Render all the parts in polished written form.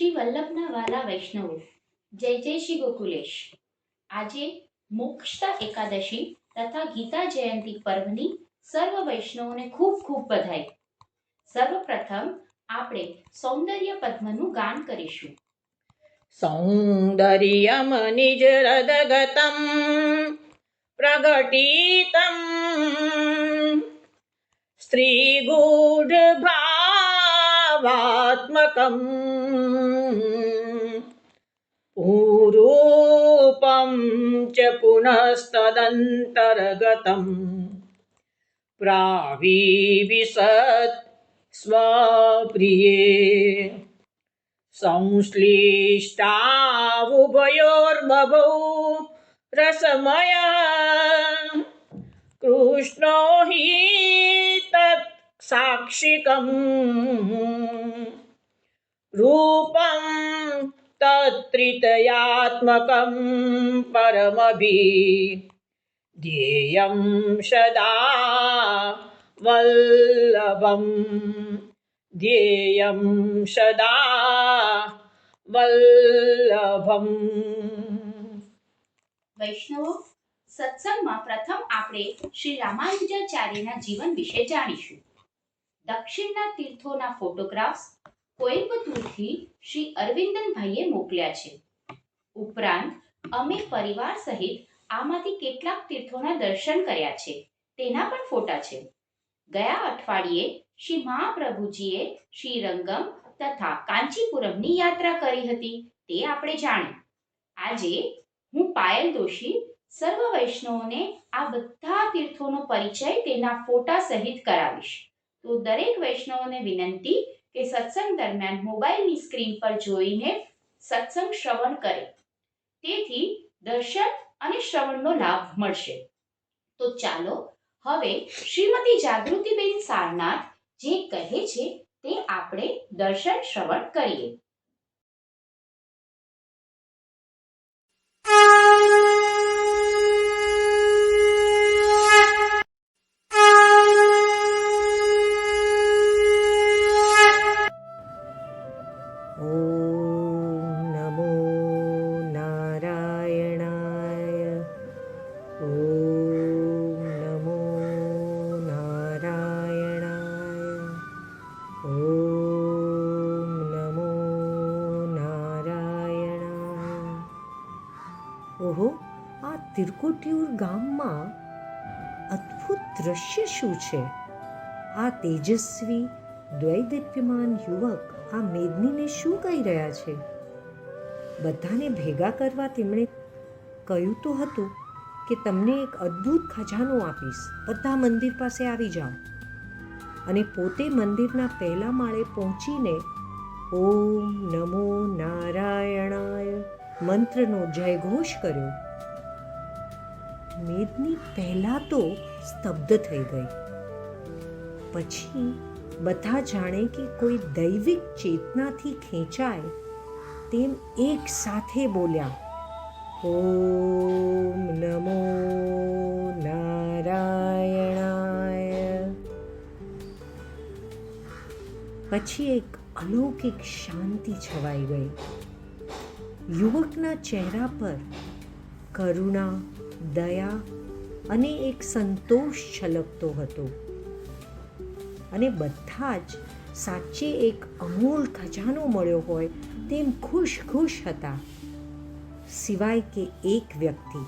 શ્રી વલ્લભના વાલા વૈષ્ણવો, જય જય શ્રી ગોકુલેશ. આજે મોક્ષતા એકાદશી તથા ગીતા જયંતિ પર્વની સર્વ વૈષ્ણવોને ખૂબ ખૂબ બધાઈ. સર્વપ્રથમ આપણે સૌંદર્ય પદ્મનું ગાન કરીશું. સૌંદર્યમ નિજ હૃદગતમ પ્રગટીતમ સ્ત્રીગૂઢ ભાવાત્મકમ પૂરૂપમ ચ પુનસ્તદંતર્ગતમ પ્રાવિવિશત સ્વપ્રિયે સંશ્લિષ્ટાવુભયોર્બભૌ રસમય કૃષ્ણો હિ તત્ સાક્ષિકમ રૂપમ તત્ત્રિતયાત્મકમ પરમભિધેયં સદા વલ્લભમ ધ્યેયં સદા વલ્લભમ. વૈષ્ણવો, સત્સંગમાં પ્રથમ આપણે શ્રી રામાનુજાચાર્યના જીવન વિશે જાણીશું. દક્ષિણના તીર્થોના ફોટોગ્રાફ્સ કોઇમ્બતુરથી શ્રી અરવિંદનભાઈએ મોકલ્યા છે. ઉપરાંત અમે પરિવાર સહિત આમાંથી કેટલાક તીર્થોના દર્શન કર્યા છે, તેના પણ ફોટા છે. ગયા અઠવાડિયે શ્રી મહાપ્રભુજીએ શ્રીરંગમ તથા કાંચીપુરમની યાત્રા કરી હતી, તે આપણે જાણ્યું. આજે હું પાયલ દોશી સર્વ વૈષ્ણવોને આ બધા તીર્થોનો પરિચય તેના ફોટા સહિત કરાવીશ. તો દરેક વૈષ્ણવોને વિનંતી કે સત્સંગ દરમિયાન મોબાઈલની સ્ક્રીન પર જોઈને સત્સંગ શ્રવણ કરે, તેથી દર્શન અને શ્રવણનો લાભ મળશે. તો ચાલો હવે શ્રીમતી જાગૃતિબેન સારનાથ જે કહે છે તે આપણે દર્શન શ્રવણ કરીએ. ઓહો, આ તિરકોટિયુર ગામમાં અદ્ભુત દ્રશ્ય શું છે! આ તેજસ્વી દ્વૈદીપ્યમાન યુવક આ મેદનીને શું કહી રહ્યા છે? બધાને ભેગા કરવા તેમણે કહ્યું તો હતું કે તમને એક અદ્ભુત ખજાનો આપીશ, બધા મંદિર પાસે આવી જાઓ. અને પોતે મંદિરના પહેલા માળે પહોંચીને ઓમ નમો નારાયણાય મંત્રનો જયઘોષ કર્યો. મેદની પહેલા તો સ્તબ્ધ થઈ ગઈ. પછી બધા જાણે કે કોઈ દૈવિક ચેતનાથી ખેંચાય તેમ એક સાથે બોલ્યા, ઓમ નમો નારાયણાય. પછી એક અલૌકિક શાંતિ છવાઈ ગઈ. યુવકના ચહેરા પર કરુણા, દયા અને એક સંતોષ છલકતો હતો. અને બધા જ સાચે એક અમૂલ ખજાનો મળ્યો હોય તેમ ખુશ ખુશ હતા, સિવાય કે એક વ્યક્તિ,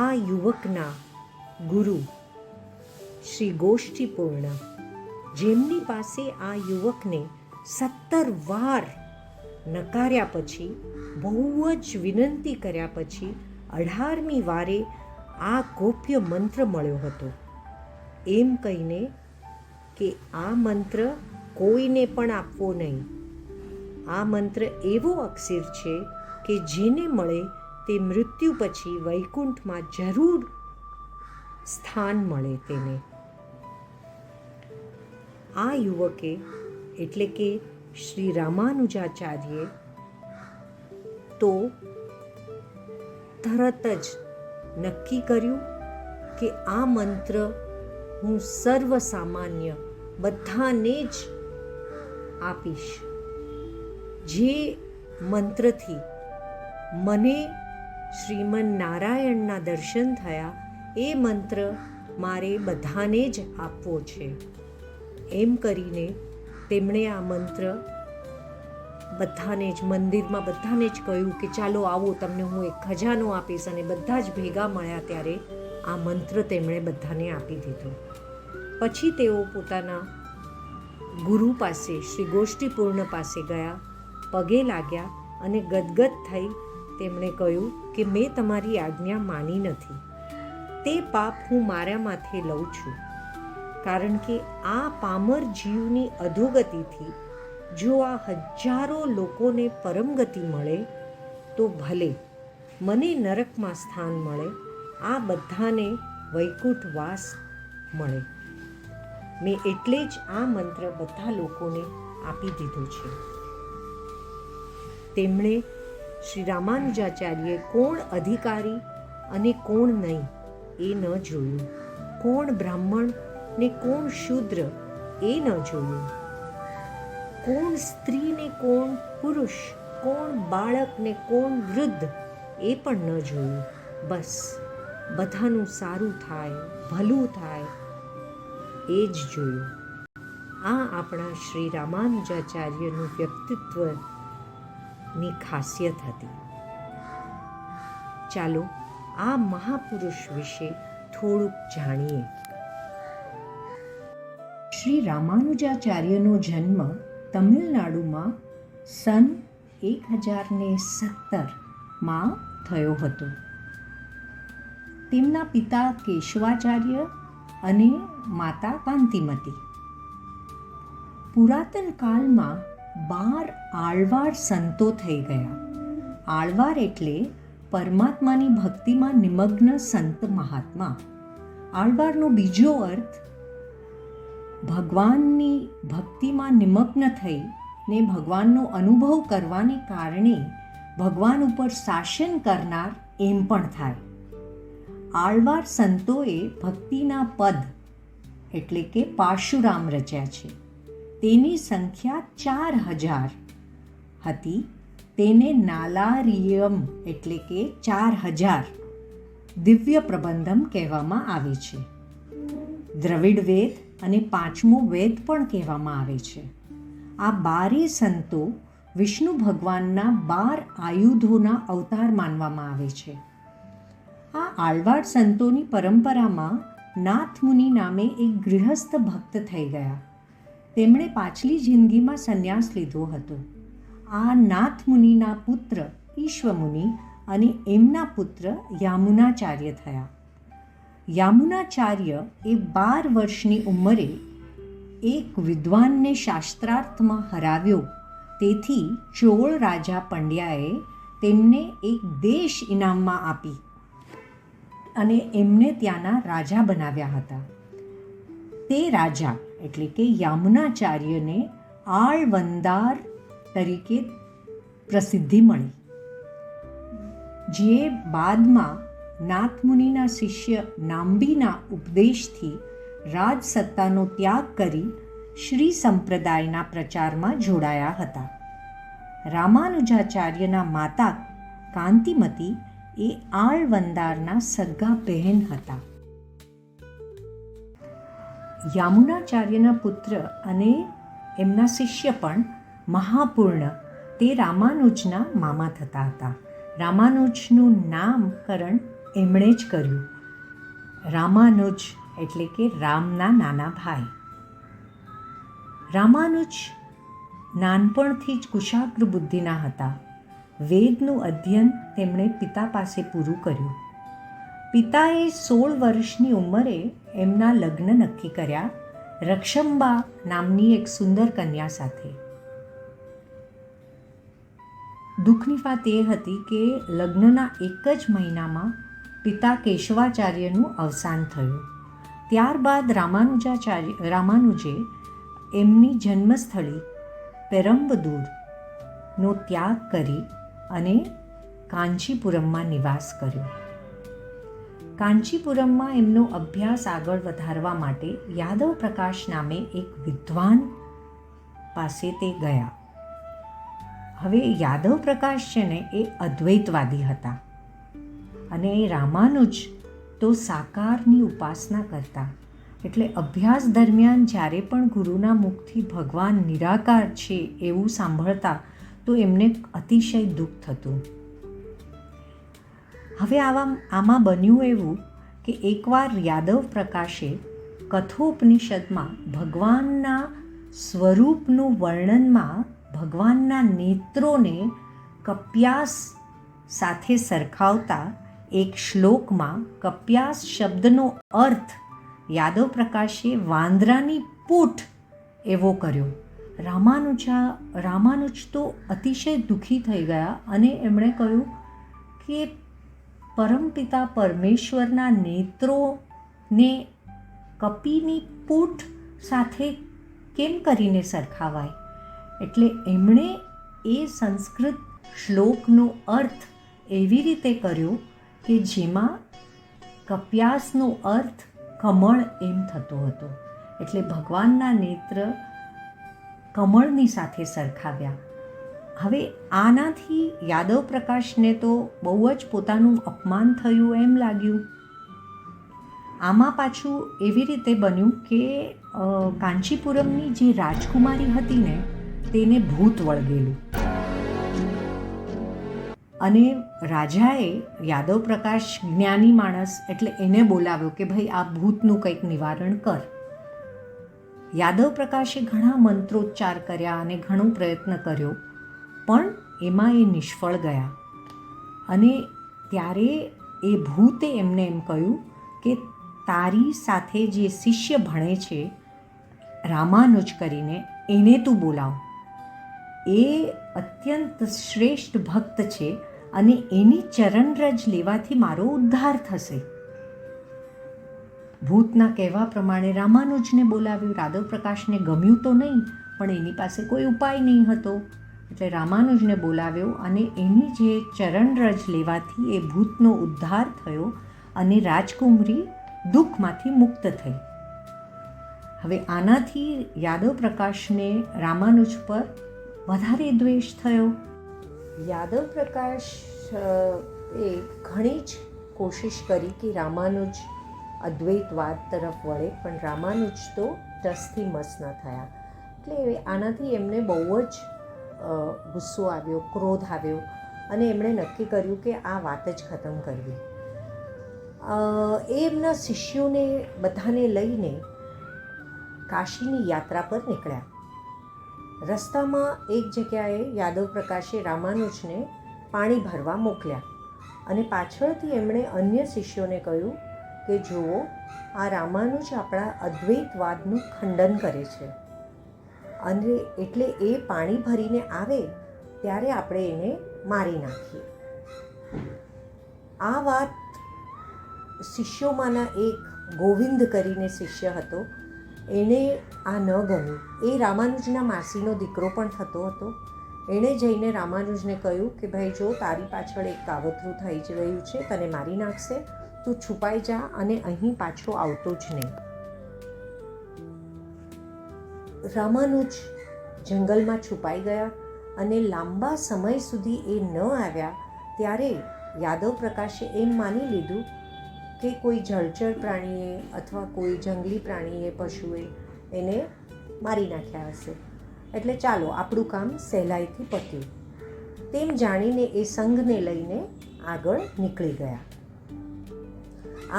આ યુવકના ગુરુ શ્રી ગોષ્ઠીપૂર્ણ, જેમની પાસે આ યુવકને 17 વાર નકાર્યા પછી, બહુ જ વિનંતી કર્યા પછી 18મી વારે આ ગોપ્ય મંત્ર મળ્યો હતો, એમ કહીને કે આ મંત્ર કોઈને પણ આપવો નહીં. આ મંત્ર એવો અક્ષર છે કે જેને મળે તે મૃત્યુ પછી વૈકુંઠમાં જરૂર સ્થાન મળે તેને. આ યુવકે એટલે કે શ્રી રામાનુજાચાર્યે તો તરત જ નક્કી કર્યું કે આ મંત્ર હું સર્વ સામાન્ય બધાને જ આપીશ. જે મંત્રથી મને શ્રીમન નારાયણના દર્શન થયા એ મંત્ર મારે બધાને જ આપવો છે. એમ કરીને તેમણે આ મંત્ર બધાને જ મંદિરમાં બધાને જ કહ્યું કે ચાલો આવો, તમને હું એક ખજાનો આપીશ. અને બધા જ ભેગા મળ્યા ત્યારે આ મંત્ર તેમણે બધાને આપી દીધો. પછી તેઓ પોતાના ગુરુ પાસે, શ્રી ગોષ્ઠીપૂર્ણ પાસે ગયા, પગે લાગ્યા અને ગદગદ થઈ તેમણે કહ્યું કે મેં તમારી આજ્ઞા માની નથી. તે પાપ હું મારા માથે લઉં છું, કારણ કે આ પામર જીવની અધોગતિથી જો આ હજારો લોકોને પરમગતિ મળે તો ભલે, મને નરકમાં સ્થાન મળે, આ બધાને વૈકુંઠવાસ મળે. મેં એટલે જ આ મંત્ર બધા લોકોને આપી દીધો છે. તેમણે શ્રી રામાનુજાચાર્યે કોણ અધિકારી અને કોણ નહીં એ ન જોયું, કોણ બ્રાહ્મણ ને કોણ શૂદ્ર એ ન જોયું, કોણ સ્ત્રી ને કોણ પુરુષ, કોણ બાળક ને કોણ વૃદ્ધ એ પણ ન જોયું. બસ બધાનું સારું થાય, ભલું થાય એ જ જોયું. આ આપણા શ્રી રામાનુજાચાર્યનું વ્યક્તિત્વની ખાસિયત હતી. ચાલો આ મહાપુરુષ વિશે થોડુંક જાણીએ. શ્રી રામાનુજાચાર્યનો જન્મ તમિલનાડુમાં સન 1017માં થયો હતો. તેમના પિતા કેશવાચાર્ય અને માતા કાંતિમતી. પુરાતન કાળમાં 12 આળવાર સંતો થઈ ગયા. આળવાર એટલે પરમાત્માની ભક્તિમાં નિમગ્ન સંત મહાત્મા. આળવારનો બીજો અર્થ ભગવાનની ભક્તિમાં નિમગ્ન થઈ ને ભગવાનનો અનુભવ કરવાને કારણે ભગવાન ઉપર શાસન કરનાર એમ પણ થાય. આળવાર સંતોએ ભક્તિના પદ એટલે કે પાશુરામ રચ્યા છે. તેની સંખ્યા 4000 હતી. તેને નાલારિયમ એટલે કે 4000 દિવ્ય પ્રબંધમ કહેવામાં આવે છે. દ્રવિડ વેદ અને 5મો વેદ પણ કહેવામાં આવે છે. આ 12 સંતો વિષ્ણુ ભગવાનના 12 આયુધોના અવતાર માનવામાં આવે છે. આ આળવાર સંતોની પરંપરામાં નાથ મુનિ નામે એક ગૃહસ્થ ભક્ત થઈ ગયા. તેમણે પાછલી જિંદગીમાં સંન્યાસ લીધો હતો. આ નાથ મુનિના પુત્ર ઈશ્વમુનિ અને એમના પુત્ર યામુનાચાર્ય થયા. યામુનાચાર્ય એ 12 વર્ષની ઉંમરે એક વિદ્વાનને શાસ્ત્રાર્થમાં હરાવ્યો. તેથી ચોળ રાજા પંડ્યાએ તેમને એક દેશ ઇનામમાં આપી અને એમને ત્યાંના રાજા બનાવ્યા હતા. તે રાજા એટલે કે યામુનાચાર્યને આળવંદાર તરીકે પ્રસિદ્ધિ મળી, જે બાદમાં નાથમુનિના શિષ્ય નામ્બીના ઉપદેશથી રાજસત્તાનો ત્યાગ કરી શ્રી સંપ્રદાયના પ્રચારમાં જોડાયા હતા. રામાનુજાચાર્યના માતા કાંતિમતી એ આળવંદારના સગા બહેન હતા. યામુનાચાર્યના પુત્ર અને એમના શિષ્ય પણ મહાપૂર્ણ તે રામાનુજના મામા થતા હતા. રામાનુજનું નામકરણ એમણે જ કર્યું. રામાનુજ એટલે કે રામના નાના ભાઈ. રામાનુજ નાનપણથી જ કુશાગ્ર બુદ્ધિના હતા. વેદનું અધ્યયન તેમણે પિતા પાસે પૂરું કર્યું. પિતાએ 16 વર્ષની ઉંમરે એમના લગ્ન નક્કી કર્યા રક્ષંબા નામની એક સુંદર કન્યા સાથે. દુઃખની વાત એ હતી કે લગ્નના એક જ મહિનામાં પિતા કેશવાચાર્યનું અવસાન થયું. ત્યારબાદ રામાનુજે એમની જન્મસ્થળી પેરમ્બદૂરનો ત્યાગ કરી અને કાંચીપુરમમાં નિવાસ કર્યો. કાંચીપુરમમાં એમનો અભ્યાસ આગળ વધારવા માટે યાદવ પ્રકાશ નામે એક વિદ્વાન પાસે તે ગયા. હવે યાદવ પ્રકાશ છે ને એ અદ્વૈતવાદી હતા અને રામાનુજ તો સાકારની ઉપાસના કરતા. એટલે અભ્યાસ દરમિયાન જ્યારે પણ ગુરુના મુખથી ભગવાન નિરાકાર છે એવું સાંભળતા તો એમને અતિશય દુઃખ થતું. હવે આમાં બન્યું એવું કે એકવાર યાદવ પ્રકાશે કઠોપનિષદમાં ભગવાનના સ્વરૂપનું વર્ણનમાં ભગવાનના નેત્રોને કપ્યાસ સાથે સરખાવતા એક શ્લોકમાં કપ્યાસ શબ્દનો અર્થ યાદવ પ્રકાશે વાંદરાની પૂંછ એવો કર્યો. રામાનુજ તો અતિશય દુઃખી થઈ ગયા અને એમણે કહ્યું કે પરમપિતા પરમેશ્વરના નેત્રોને કપીની પૂંછ સાથે કેમ કરીને સરખાવાય? એટલે એમણે એ સંસ્કૃત શ્લોકનો અર્થ એવી રીતે કર્યો કે જેમાં કપ્યાસનો અર્થ કમળ એમ થતો હતો. એટલે ભગવાનના નેત્ર કમળની સાથે સરખાવ્યા. હવે આનાથી યાદવ પ્રકાશને તો બહુ જ પોતાનું અપમાન થયું એમ લાગ્યું. આમાં પાછું એવી રીતે બન્યું કે કાંચીપુરમની જે રાજકુમારી હતી ને તેને ભૂત વળગેલું અને રાજાએ યાદવ પ્રકાશ જ્ઞાની માણસ એટલે એને બોલાવ્યો કે ભાઈ આ ભૂતનું કંઈક નિવારણ કર. યાદવ પ્રકાશે ઘણા મંત્રોચ્ચાર કર્યા અને ઘણો પ્રયત્ન કર્યો પણ એમાં એ નિષ્ફળ ગયા. અને ત્યારે એ ભૂતે એમને એમ કહ્યું કે તારી સાથે જે શિષ્ય ભણે છે રામાનુજ કરીને એને તું બોલાવ. એ અત્યંત શ્રેષ્ઠ ભક્ત છે અને એની ચરણરજ લેવાથી મારો ઉદ્ધાર થશે. ભૂતના કહેવા પ્રમાણે રામાનુજને બોલાવ્યું. યાદવ પ્રકાશને ગમ્યું તો નહીં પણ એની પાસે કોઈ ઉપાય નહીં હતો એટલે રામાનુજને બોલાવ્યો અને એની જે ચરણરજ લેવાથી એ ભૂતનો ઉદ્ધાર થયો અને રાજકુમારી દુઃખમાંથી મુક્ત થઈ. હવે આનાથી યાદવ પ્રકાશને રામાનુજ પર વધારે દ્વેષ થયો. યાદવ પ્રકાશ એ ઘણી જ કોશિશ કરી કે રામાનુજ અદ્વૈતવાદ તરફ વળે પણ રામાનુજ તો ટસથી મસ ન થયા. એટલે આનાથી એમને બહુ જ ગુસ્સો આવ્યો, ક્રોધ આવ્યો અને એમણે નક્કી કર્યું કે આ વાત જ ખતમ કરવી. એ એમના શિષ્યોને બધાને લઈને કાશીની યાત્રા પર નીકળ્યા. રસ્તામાં એક જગ્યાએ યાદવ પ્રકાશે રામાનુજને પાણી ભરવા મોકલ્યા અને પાછળથી એમણે અન્ય શિષ્યોને કહ્યું કે જુઓ આ રામાનુજ આપણા અદ્વૈતવાદનું ખંડન કરે છે અને એટલે એ પાણી ભરીને આવે ત્યારે આપણે એને મારી નાખીએ. આ વાત શિષ્યોમાંના એક ગોવિંદ કરીને શિષ્ય હતો એણે આ ન ગમ્યું. એ રામાનુજના માસીનો દીકરો પણ થતો હતો. એણે જઈને રામાનુજને કહ્યું કે ભાઈ જો તારી પાછળ એક કાવતરું થઈ જ રહ્યું છે, તને મારી નાખશે, તું છુપાઈ જા અને અહીં પાછો આવતો જ નહીં. રામાનુજ જંગલમાં છુપાઈ ગયા અને લાંબા સમય સુધી એ ન આવ્યા ત્યારે યાદવ પ્રકાશે એમ માની લીધું કે કોઈ જળચર પ્રાણીએ અથવા કોઈ જંગલી પ્રાણીએ, પશુએ એને મારી નાખ્યા હશે. એટલે ચાલો આપણું કામ સહેલાઈથી પત્યું. તેમ જાણીને એ સંઘને લઈને આગળ નીકળી ગયા.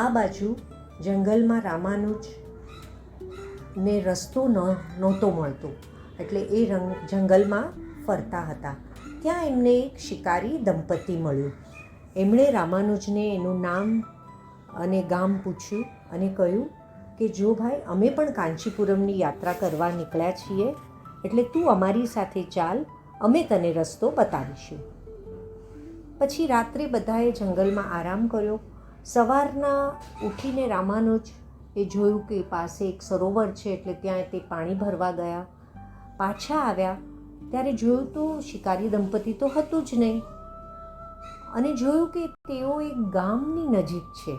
આ બાજુ જંગલમાં રામાનુજને રસ્તો નહોતો મળતો એટલે એ જંગલમાં ફરતા હતા. ત્યાં એમને એક શિકારી દંપતી મળ્યું. એમણે રામાનુજને એનું નામ અને ગામ પૂછ્યું અને કહ્યું કે જો ભાઈ અમે પણ કાંચીપુરમની યાત્રા કરવા નીકળ્યા છીએ એટલે તું અમારી સાથે ચાલ, અમે તને રસ્તો બતાવીશું. પછી રાત્રે બધાએ જંગલમાં આરામ કર્યો. સવારના ઉઠીને રામાનુજ એ જોયું કે પાસે એક સરોવર છે એટલે ત્યાં તે પાણી ભરવા ગયા. પાછા આવ્યા ત્યારે જોયું તો શિકારી દંપતી તો હતું જ નહીં અને જોયું કે તેઓ એક ગામની નજીક છે.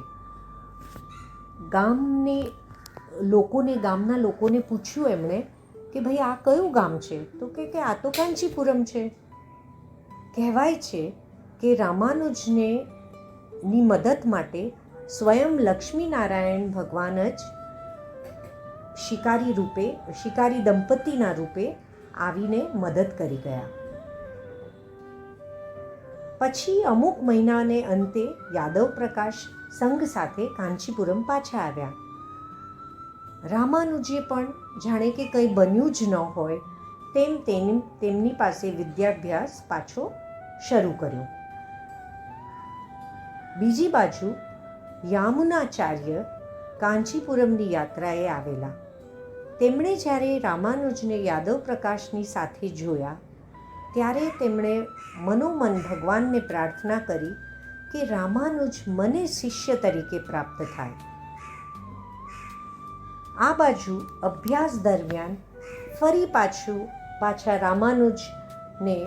ગામના લોકોને પૂછ્યું એમણે કે ભાઈ આ કયું ગામ છે? તો કે આ તો કાંચીપુરમ છે. કહેવાય છે કે રામાનુજને ની મદદ માટે સ્વયં લક્ષ્મીનારાયણ ભગવાન જ શિકારી દંપતીના રૂપે આવીને મદદ કરી ગયા. પછી અમુક મહિનાને અંતે યાદવ પ્રકાશ સંઘ સાથે કાંચીપુરમ પાછા આવ્યા. રામાનુજે પણ જાણે કે કંઈ બન્યું જ ન હોય તેમ તેમની પાસે વિદ્યાભ્યાસ પાછો શરૂ કર્યો. બીજી બાજુ યામુનાચાર્ય કાંચીપુરમની યાત્રાએ આવેલા. તેમણે જ્યારે રામાનુજને યાદવ પ્રકાશની સાથે જોયા ત્યારે તેમણે મનોમન ભગવાનને પ્રાર્થના કરી કે રામાનુજ મને શિષ્ય તરીકે પ્રાપ્ત થાય. આ બાજુ અભ્યાસ દરમિયાન ફરી પાછા રામાનુજને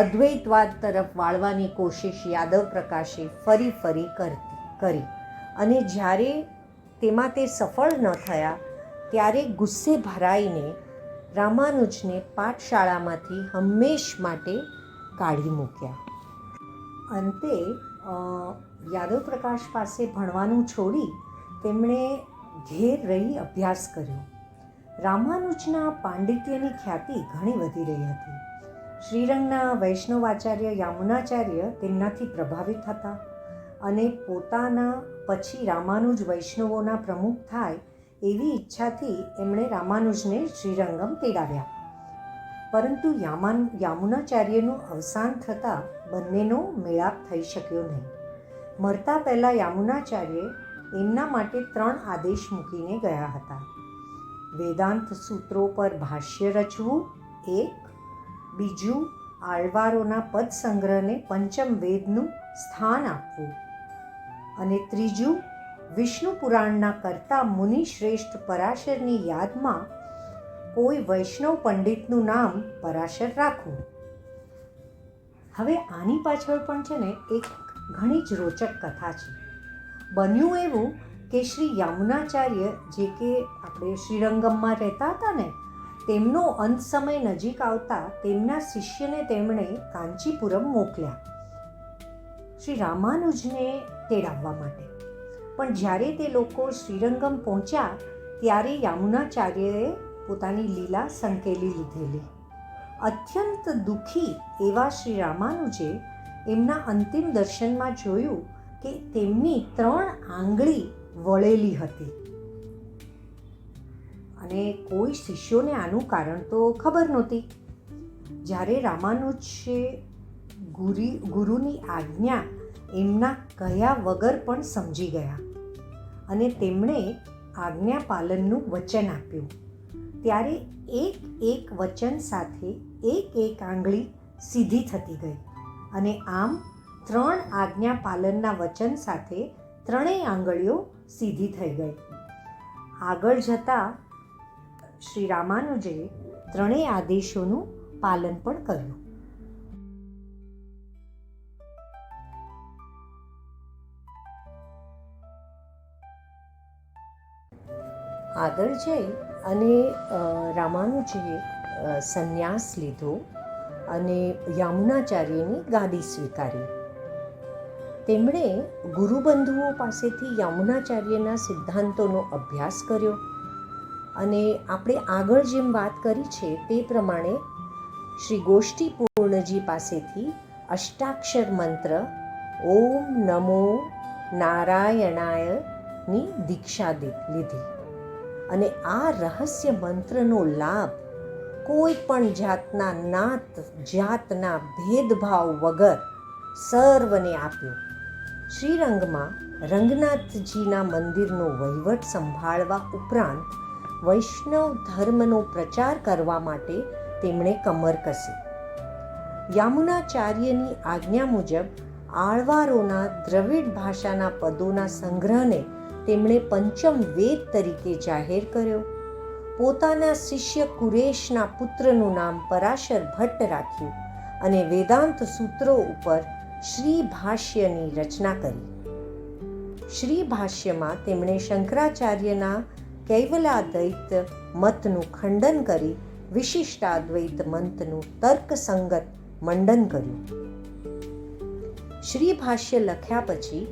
અદ્વૈતવાદ તરફ વાળવાની કોશિશ યાદવ પ્રકાશે ફરી કરી અને જ્યારે તેમાં તે સફળ ન થયા ત્યારે ગુસ્સે ભરાઈને રામાનુજને પાઠશાળામાંથી હંમેશ માટે કાઢી મૂક્યા. અંતે યાદવ પ્રકાશ પાસે ભણવાનું છોડી તેમણે ઘેર રહી અભ્યાસ કર્યો. રામાનુજના પાંડિત્યની ખ્યાતિ ઘણી વધી રહી હતી. શ્રીરંગના વૈષ્ણવાચાર્ય યામુનાચાર્ય તેમનાથી પ્રભાવિત હતા અને પોતાના પછી રામાનુજ વૈષ્ણવોના પ્રમુખ થાય એવી ઈચ્છાથી એમણે રામાનુજને શ્રીરંગમ તેડાવ્યા. પરંતુ યામુનાચાર્યનું અવસાન થતાં બંનેનો મેળાપ થઈ શક્યો નહીં. મરતા પહેલાં યામુનાચાર્ય એમના માટે 3 આદેશ મૂકીને ગયા હતા. વેદાંત સૂત્રો પર ભાષ્ય રચવું 1, બીજું આળવારોના પદ સંગ્રહને પંચમ વેદનું સ્થાન આપવું અને ત્રીજું વિષ્ણુ પુરાણના કર્તા મુનિ શ્રેષ્ઠ પરાશરની યાદમાં કોઈ વૈષ્ણવ પંડિતનું નામ પરાશર રાખવું. હવે આની પાછળ પણ છે ને એક ઘણી જ રોચક કથા છે. બન્યું એવું કે શ્રી યામુનાચાર્ય જે કે આપણે શ્રીરંગમમાં રહેતા હતા ને, તેમનો અંત સમય નજીક આવતા તેમના શિષ્યને તેમણે કાંચીપુરમ મોકલ્યા શ્રી રામાનુજને તેડાવવા માટે. પણ જ્યારે તે લોકો શ્રીરંગમ પહોંચ્યા ત્યારે યામુનાચાર્યએ પોતાની લીલા સંકેલી લીધેલી. અત્યંત દુઃખી એવા શ્રી રામાનુજે એમના અંતિમ દર્શનમાં જોયું કે તેમની 3 આંગળી વળેલી હતી અને કોઈ શિષ્યોને આનું કારણ તો ખબર નહોતી. જ્યારે રામાનુજે ગુરુની આજ્ઞા એમના કહ્યા વગર પણ સમજી ગયા અને તેમણે આજ્ઞા પાલનનું વચન આપ્યું. ત્યારે એક વચન સાથે એક આંગળી સીધી થતી ગઈ અને આમ 3 આજ્ઞા પાલનના વચન સાથે 3 આંગળીઓ સીધી થઈ ગઈ. આગળ જતાં શ્રી રામાનુજે 3 આદેશોનું પાલન પણ કર્યું. આગળ જઈ અને રામાનુજે સંન્યાસ લીધો અને યામુનાચાર્યની ગાદી સ્વીકારી. તેમણે ગુરુબંધુઓ પાસેથી યામુનાચાર્યના સિદ્ધાંતોનો અભ્યાસ કર્યો અને આપણે આગળ જેમ વાત કરી છે તે પ્રમાણે શ્રી ગોષ્ઠીપૂર્ણજી પાસેથી અષ્ટાક્ષર મંત્ર ઓમ નમો નારાયણાયની દીક્ષા લીધી અને આ રહસ્ય મંત્રનો લાભ કોઈ પણ જાતના ભેદભાવ વગર સર્વને આપ્યો. શ્રીરંગમાં રંગનાથજીના મંદિરનો વહીવટ સંભાળવા ઉપરાંત વૈષ્ણવ ધર્મનો પ્રચાર કરવા માટે તેમણે કમર કસી. યામુનાચાર્યની આજ્ઞા મુજબ આળવારોના દ્રવિડ ભાષાના પદોના સંગ્રહને તેમણે પંચમ વેદ તરીકે જાહેર કર્યો. પોતાના શિષ્ય કુરેશના પુત્રનું નામ પરાશર ભટ્ટ રાખ્યું અને વેદાંત સૂત્રો ઉપર શ્રી ભાષ્યની રચના કરી. શ્રી ભાષ્યમાં તેમણે શંકરાચાર્યના કૈવલાદ્વૈત મતનું ખંડન કરી વિશિષ્ટાદ્વૈત મતનું તર્કસંગત મંડન કર્યું. શ્રી ભાષ્ય લખ્યા પછી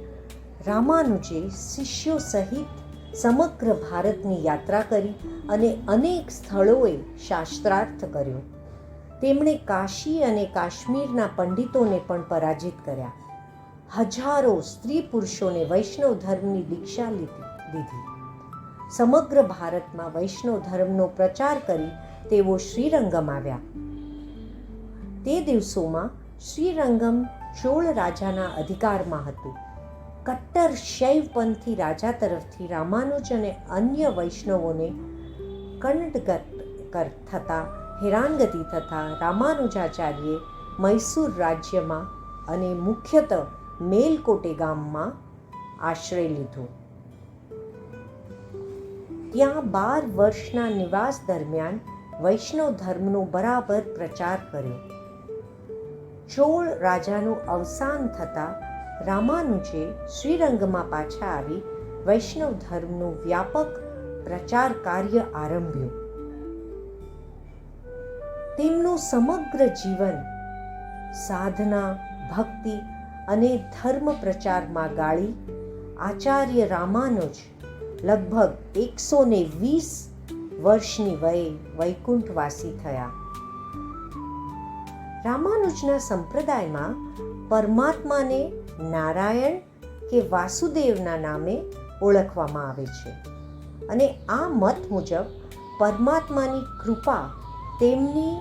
રામાનુજે શિષ્યો સહિત સમગ્ર ભારતની યાત્રા કરી અને અનેક સ્થળોએ શાસ્ત્રાર્થ કર્યો. તેમણે કાશી અને કાશ્મીરના પંડિતોને પણ પરાજિત કર્યા. હજારો સ્ત્રી પુરુષોને વૈષ્ણવ ધર્મની દીક્ષા દીધી. સમગ્ર ભારતમાં વૈષ્ણવ ધર્મનો પ્રચાર કરી તેઓ શ્રીરંગમ આવ્યા. તે દિવસોમાં શ્રીરંગમ ચોળ રાજાના અધિકારમાં હતું. કટ્ટર શૈવપંથી રાજા તરફથી રામાનુજ અને અન્ય વૈષ્ણવોને કંડગત થતા હેરાનગતિ થતાં રામાનુજાચાર્યે મૈસૂર રાજ્યમાં અને મુખ્યતઃ મેલકોટે ગામમાં આશ્રય લીધો. ત્યાં 12 વર્ષના નિવાસ દરમિયાન વૈષ્ણવ ધર્મનો બરાબર પ્રચાર કર્યો. ચોળ રાજાનું અવસાન થતાં રામાનુજે શ્રીરંગમાં પાછા આવી વૈષ્ણવ ધર્મનું વ્યાપક પ્રચાર કાર્ય આરંભ્યું. તેમનું સમગ્ર જીવન સાધના, ભક્તિ અને ધર્મ પ્રચારમાં ગાળી આચાર્ય રામાનુજ લગભગ 120 વર્ષની વયે વૈકુંઠવાસી થયા. રામાનુજના સંપ્રદાયમાં પરમાત્માને નારાયણ કે વાસુદેવના નામે ઓળખવામાં આવે છે અને આ મત મુજબ પરમાત્માની કૃપા તેમની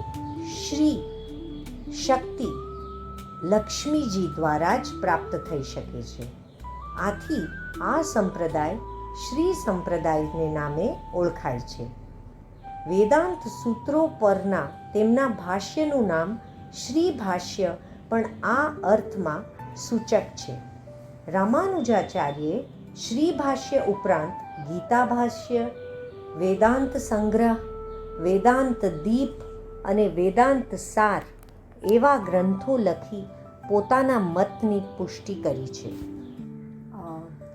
શ્રી શક્તિ લક્ષ્મીજી દ્વારા જ પ્રાપ્ત થઈ શકે છે. આથી આ સંપ્રદાય શ્રી સંપ્રદાયને નામે ઓળખાય છે. વેદાંત સૂત્રો પરના તેમના ભાષ્યનું નામ શ્રી ભાષ્ય પણ આ અર્થમાં સૂચક છે. રામાનુજાચાર્યે શ્રી ભાષ્ય ઉપરાંત ગીતા ભાષ્ય, વેદાંત સંગ્રહ, વેદાંત દીપ અને વેદાંત સાર એવા ગ્રંથો લખી પોતાના મતની પુષ્ટિ કરી છે.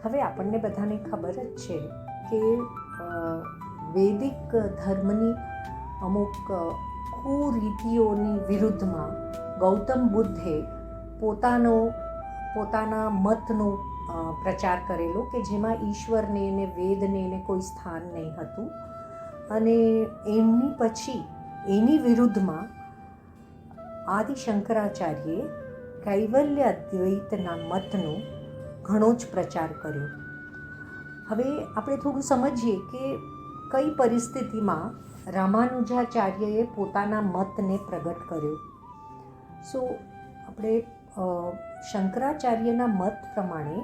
હવે આપણને બધાને ખબર જ છે કે વૈદિક ધર્મની અમુક કુરીતિઓની વિરુદ્ધમાં ગૌતમ બુદ્ધે પોતાના મતનો પ્રચાર કરેલો કે જેમાં ઈશ્વરને ને વેદને ને કોઈ સ્થાન નહીં હતું. અને એમની પછી એની વિરુદ્ધમાં આદિ શંકરાચાર્યે કૈવલ્ય અદ્વૈતના મતનો ઘણો જ પ્રચાર કર્યો. હવે આપણે થોડું સમજીએ કે કઈ પરિસ્થિતિમાં રામાનુજાચાર્યએ પોતાના મતને પ્રગટ કર્યો. સો આપણે શંકરાચાર્યના મત પ્રમાણે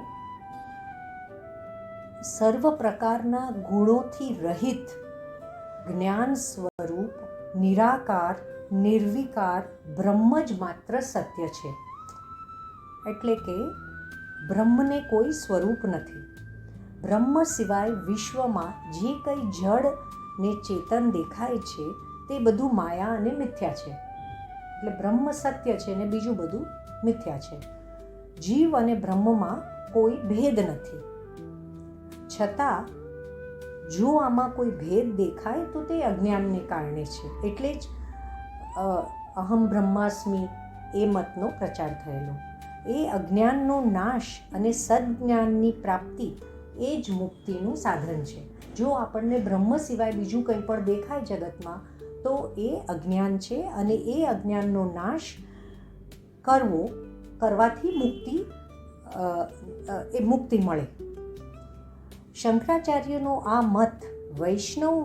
સર્વ પ્રકારના ગુણોથી રહિત જ્ઞાન સ્વરૂપ નિરાકાર નિર્વિકાર બ્રહ્મ જ માત્ર સત્ય છે. એટલે કે બ્રહ્મને કોઈ સ્વરૂપ નથી. બ્રહ્મ સિવાય વિશ્વમાં જે કંઈ જડ ને ચેતન દેખાય છે તે બધું માયા અને મિથ્યા છે. એટલે બ્રહ્મ સત્ય છે ને બીજું બધું મિથ્યા છે. જીવ અને બ્રહ્મમાં કોઈ ભેદ નથી. છતાં જો આમાં કોઈ ભેદ દેખાય તો તે અજ્ઞાનને કારણે છે. એટલે જ અહમ બ્રહ્માસ્મિ એ મતનો પ્રચાર થયેલો. એ અજ્ઞાનનો નાશ અને સદજ્ઞાનની પ્રાપ્તિ એ જ મુક્તિનું સાધન છે. જો આપણને બ્રહ્મ સિવાય બીજું કંઈ પણ દેખાય જગતમાં તો એ અજ્ઞાન છે અને એ અજ્ઞાનનો નાશ કરવાથી મુક્તિ મળે. શંકરાચાર્યનો આ મત વૈષ્ણવ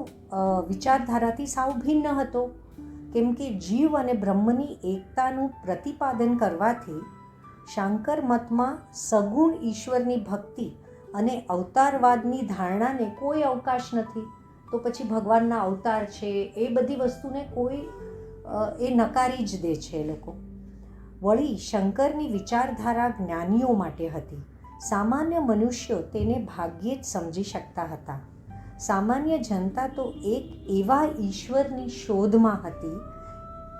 વિચારધારાથી સાવ ભિન્ન હતો. કેમ કે જીવ અને બ્રહ્મની એકતાનું પ્રતિપાદન કરવાથી શાંકર મતમાં સગુણ ઈશ્વરની ભક્તિ અને અવતારવાદની ધારણાને કોઈ અવકાશ નથી. તો પછી ભગવાનના અવતાર છે એ બધી વસ્તુને કોઈ એ નકારી જ દે છે એ લોકો. વળી શંકરની વિચારધારા જ્ઞાનીઓ માટે હતી. સામાન્ય મનુષ્યો તેને ભાગ્યે જ સમજી શકતા હતા. સામાન્ય જનતા તો એક એવા ઈશ્વરની શોધમાં હતી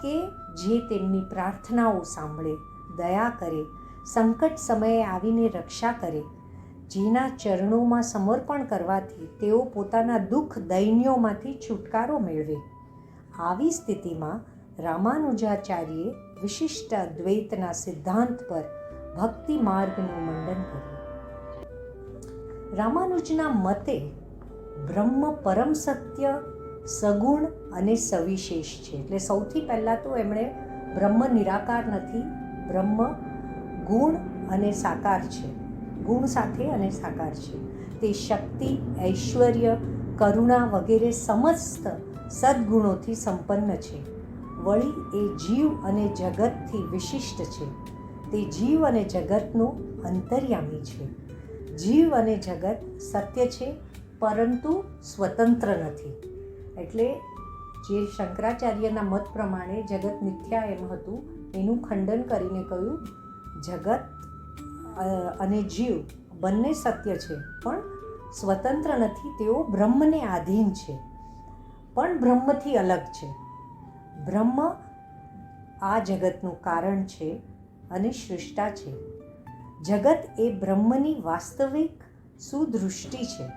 કે જે તેમની પ્રાર્થનાઓ સાંભળે, દયા કરે, સંકટ સમયે આવીને રક્ષા કરે, જેના ચરણોમાં સમર્પણ કરવાથી તેઓ પોતાના દુઃખ દૈન્યોમાંથી છુટકારો મેળવે. આવી સ્થિતિમાં રામાનુજાચાર્યે વિશિષ્ટ અદ્વૈતના સિદ્ધાંત પર ભક્તિ માર્ગનું મંડન કર્યું. રામાનુજના મતે બ્રહ્મ પરમ સત્ય, સગુણ અને સવિશેષ છે. એટલે સૌથી પહેલાં તો એમણે બ્રહ્મ નિરાકાર નથી, બ્રહ્મ ગુણ અને સાકાર છે, ગુણ સાથે અને સાકાર છે. તે શક્તિ, ઐશ્વર્ય, કરુણા વગેરે સમસ્ત સદ્ગુણોથી સંપન્ન છે. વળી એ જીવ અને જગતથી વિશિષ્ટ છે. તે જીવ અને જગતનો અંતર્યામી છે. જીવ અને જગત સત્ય છે પરંતુ સ્વતંત્ર નથી. એટલે જે શંકરાચાર્યના મત પ્રમાણે જગત મિથ્યા એમ હતું, એનું ખંડન કરીને કહ્યું જગત અને જીવ બંને સત્ય છે પણ સ્વતંત્ર નથી, તેઓ બ્રહ્મને આધીન છે પણ બ્રહ્મથી અલગ છે. બ્રહ્મ આ જગતનું કારણ છે અને સૃષ્ટા છે. જગત એ બ્રહ્મની વાસ્તવિક સુદૃષ્ટિ છે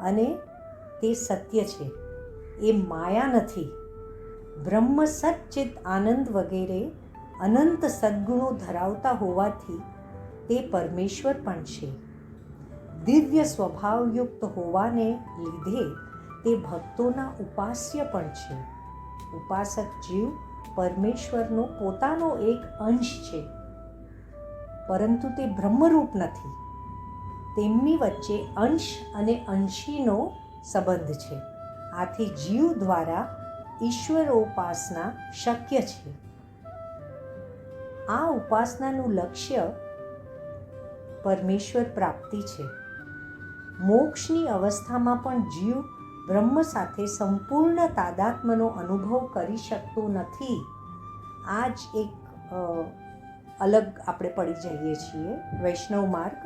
અને તે સત્ય છે, એ માયા નથી. બ્રહ્મ સચ્ચિત આનંદ વગેરે અનંત સદ્ગુણો ધરાવતા હોવાથી તે પરમેશ્વર પણ છે. દિવ્ય સ્વભાવયુક્ત હોવાને લીધે તે ભક્તોના ઉપાસ્ય પણ છે. ઉપાસક જીવ પરમેશ્વરનો પોતાનો એક અંશ છે પરંતુ તે બ્રહ્મરૂપ નથી. તેમની વચ્ચે અંશ અને અંશીનો સંબંધ છે. આથી જીવ દ્વારા ઈશ્વરોપાસના શક્ય છે. આ ઉપાસનાનું લક્ષ્ય પરમેશ્વર પ્રાપ્તિ છે. મોક્ષની અવસ્થામાં પણ જીવ બ્રહ્મ સાથે સંપૂર્ણ તાદાત્મ્યનો અનુભવ કરી શકતો નથી. આ જ એક અલગ આપણે પડી જઈએ છીએ વૈષ્ણવ માર્ગ,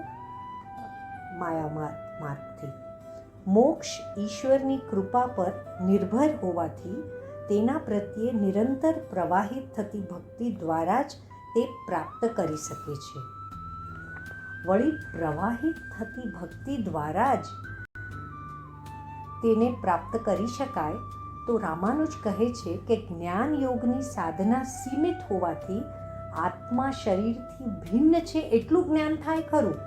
માયા માર્ગથી. મોક્ષ ઈશ્વરની કૃપા પર નિર્ભર હોવાથી તેના પ્રત્યે નિરંતર પ્રવાહિત થતી ભક્તિ દ્વારા જ તે પ્રાપ્ત કરી શકે છે. વળી પ્રવાહિત થતી ભક્તિ દ્વારા જ તેને પ્રાપ્ત કરી શકાય તો રામાનુજ કહે છે કે જ્ઞાન યોગની સાધના સીમિત હોવાથી આત્મા શરીરથી ભિન્ન છે એટલું જ્ઞાન થાય ખરું,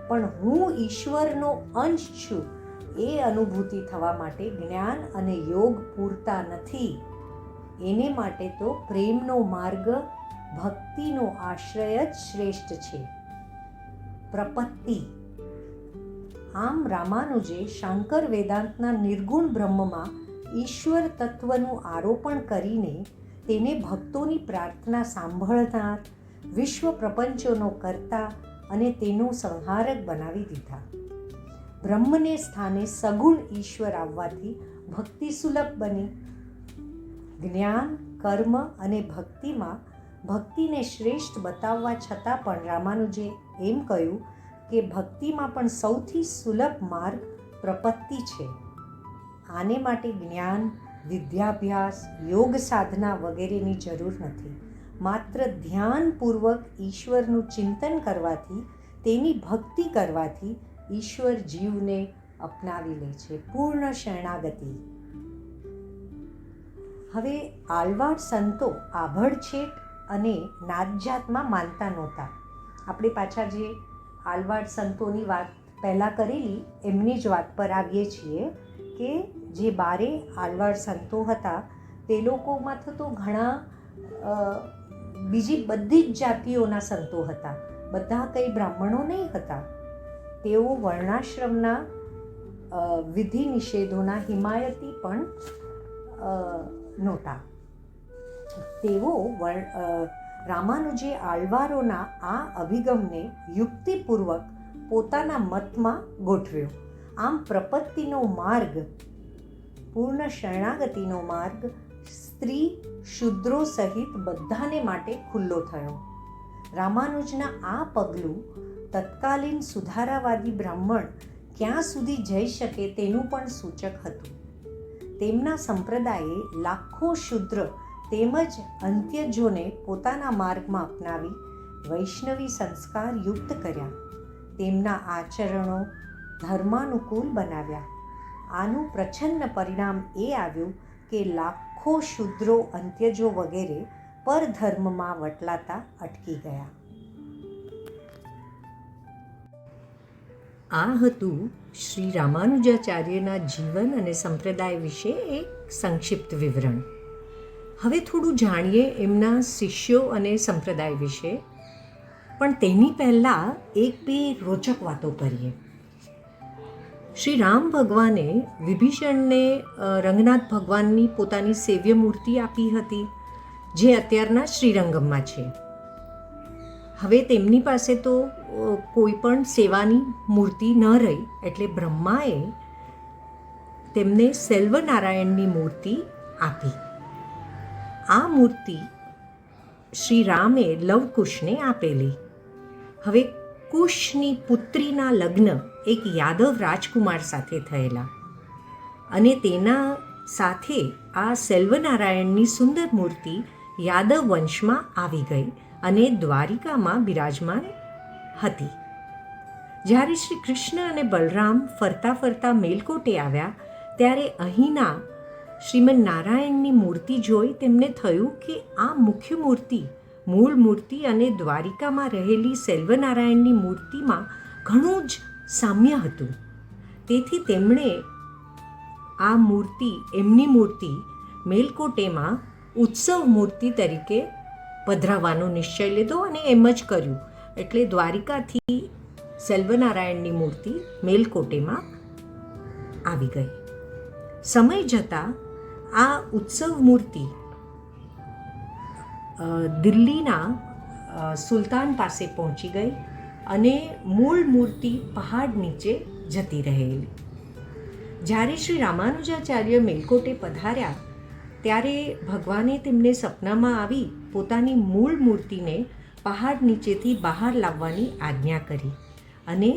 પણ હું ઈશ્વરનો અંશ છું એ અનુભૂતિ થવા માટે જ્ઞાન અને યોગ પૂરતા નથી. એને માટે તો પ્રેમનો માર્ગ, ભક્તિનો આશ્રય જ શ્રેષ્ઠ છે. પ્રપત્તિ. આમ રામાનુજે શાંકર વેદાંતના નિર્ગુણ બ્રહ્મમાં ઈશ્વર તત્વનું આરોપણ કરીને તેને ભક્તોની પ્રાર્થના સાંભળનાર, વિશ્વ પ્રપંચોનો કર્તા અને તેનો સંહારક બનાવી દીધા. બ્રહ્મને સ્થાને સગુણ ઈશ્વર આવવાથી ભક્તિ સુલભ બની. જ્ઞાન, કર્મ અને ભક્તિમાં ભક્તિને શ્રેષ્ઠ બતાવવા છતાં પણ રામાનુજે એમ કહ્યું કે ભક્તિમાં પણ સૌથી સુલભ માર્ગ પ્રપત્તિ છે. આને માટે જ્ઞાન, વિદ્યાભ્યાસ, યોગ સાધના વગેરેની જરૂર નથી. માત્ર ધ્યાનપૂર્વક ઈશ્વરનું ચિંતન કરવાથી, તેની ભક્તિ કરવાથી ઈશ્વર જીવને અપનાવી લે છે. પૂર્ણ શરણાગતિ. હવે આલવાડ સંતો આભડછેટ અને નાતજાતમાં માનતા નહોતા. આપણે પાછા જે આલવાડ સંતોની વાત પહેલાં કરેલી એમની જ વાત પર આવીએ છીએ કે જે બારે આલવાડ સંતો હતા તે લોકોમાં તો ઘણા બીજી બધી જ જાતિઓના સંતો હતા. બધા કંઈ બ્રાહ્મણો નહીં હતા. તેઓ વર્ણાશ્રમના વિધિ નિષેધોના હિમાયતી પણ નહોતા. તેઓ રામાનુજે આળવારોના આ અભિગમને યુક્તિપૂર્વક પોતાના મતમાં ગોઠવ્યો. આમ પ્રપત્તિનો માર્ગ, પૂર્ણ શરણાગતિનો માર્ગ સ્ત્રી, શૂદ્રો સહિત બધાને માટે ખુલ્લો થયો. રામાનુજના આ પગલું તત્કાલીન સુધારાવાદી બ્રાહ્મણ ક્યાં સુધી જઈ શકે તેનું પણ સૂચક હતું. તેમના સંપ્રદાયે લાખો શૂદ્ર તેમજ અંત્યજોને પોતાના માર્ગમાં અપનાવી વૈષ્ણવી સંસ્કાર યુક્ત કર્યા. તેમના આચરણો ધર્માનુકૂળ બનાવ્યા. આનું પ્રચ્છન્ન પરિણામ એ આવ્યું કે લાખો શૂદ્રો, અંત્યજો વગેરે પરધર્મમાં વટલાતા અટકી ગયા. આ હતું શ્રી રામાનુજાચાર્યના જીવન અને સંપ્રદાય વિશે એક સંક્ષિપ્ત વિવરણ. હવે થોડું જાણીએ એમના શિષ્યો અને સંપ્રદાય વિશે, પણ તેની પહેલાં એક બે રોચક વાતો કરીએ. શ્રી રામ ભગવાને વિભીષણને રંગનાથ ભગવાનની પોતાની સેવ્ય મૂર્તિ આપી હતી, જે અત્યારના શ્રીરંગમમાં છે. હવે તેમની પાસે તો કોઈ પણ સેવાની મૂર્તિ ન રહી, એટલે બ્રહ્માએ તેમને સેલ્વનારાયણની મૂર્તિ આપી. આ મૂર્તિ શ્રી રામે લવકુશને આપેલી. હવે કુશની પુત્રીના લગ્ન એક યાદવ રાજકુમાર સાથે થયેલા, અને તેના સાથે આ સેલ્વનારાયણની સુંદર મૂર્તિ યાદવ વંશમાં આવી ગઈ અને દ્વારિકામાં બિરાજમાન હતી. જ્યારે શ્રી કૃષ્ણ અને બલરામ ફરતા ફરતા મેલકોટે આવ્યા, ત્યારે અહીંના શ્રીમન નારાયણની મૂર્તિ જોઈ તેમને થયું કે આ મુખ્ય મૂર્તિ, મૂળ મૂર્તિ અને દ્વારિકામાં રહેલી સેલ્વનારાયણની મૂર્તિમાં ઘણું જ સામ્ય હતું. તેથી તેમણે આ મૂર્તિ, એમની મૂર્તિ મેલકોટેમાં ઉત્સવ મૂર્તિ તરીકે પધરાવવાનો નિશ્ચય લીધો અને એમ જ કર્યું. એટલે દ્વારિકાથી સેલ્વનારાયણની મૂર્તિ મેલકોટેમાં આવી ગઈ. સમય જતાં આ ઉત્સવ મૂર્તિ દિલ્હીના સુલતાન પાસે પહોંચી ગઈ અને મૂળ મૂર્તિ પહાડ નીચે જતી રહેલી. જ્યારે શ્રી રામાનુજાચાર્ય મેલકોટે પધાર્યા, ત્યારે ભગવાને તેમને સપનામાં આવી પોતાની મૂળ મૂર્તિને પહાડ નીચેથી બહાર લાવવાની આજ્ઞા કરી, અને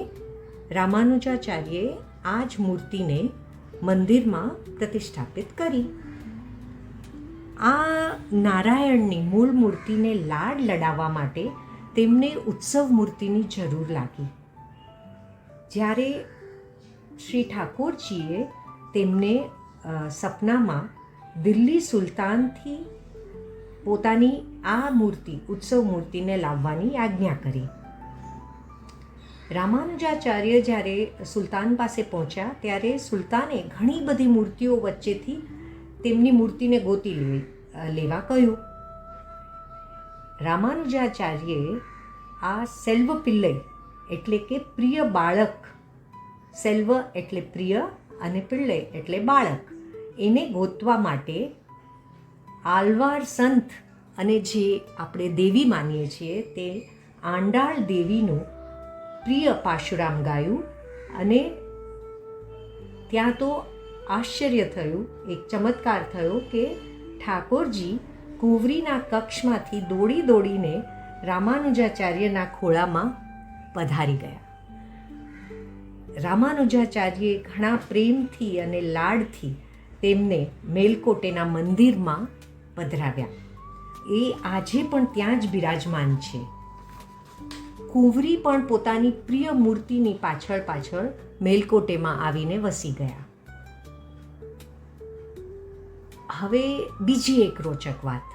રામાનુજાચાર્યે આ જ મૂર્તિને મંદિરમાં પ્રતિષ્ઠાપિત કરી. આ નારાયણની મૂળ મૂર્તિને લાડ લડાવવા માટે તેમને ઉત્સવ મૂર્તિની જરૂર લાગી. જ્યારે શ્રી ઠાકોરજીએ તેમને સપનામાં દિલ્હી સુલતાનથી પોતાની આ મૂર્તિ, ઉત્સવ મૂર્તિને લાવવાની આજ્ઞા કરી. રામાનુજાચાર્ય જ્યારે સુલતાન પાસે પહોંચ્યા, ત્યારે સુલતાને ઘણી બધી મૂર્તિઓ વચ્ચેથી તેમની મૂર્તિને ગોતી લેવા કહ્યું. રામાનુજાચાર્યે આ સેલ્વ પિલ્લઈ એટલે કે પ્રિય બાળક, સેલ્વ એટલે પ્રિય અને પિલ્લઈ એટલે બાળક, એને ગોતવા માટે આલવાર સંત અને જે આપણે દેવી માનીએ છીએ તે આંડાળ દેવીનું પ્રિય પાશુરામ ગાયું. અને ત્યાં તો આશ્ચર્ય થયું, એક ચમત્કાર થયો કે ઠાકોરજી કુંવરીના કક્ષમાંથી દોડી દોડીને રામાનુજાચાર્યના ખોળામાં પધારી ગયા. રામાનુજાચાર્યે ઘણા પ્રેમથી અને લાડથી તેમને મેલકોટેના મંદિરમાં પધરાવ્યા. એ આજે પણ ત્યાં જ બિરાજમાન છે. કુંવરી પણ પોતાની પ્રિય મૂર્તિની પાછળ પાછળ મેલકોટેમાં આવીને વસી ગયા. હવે બીજી એક રોચક વાત.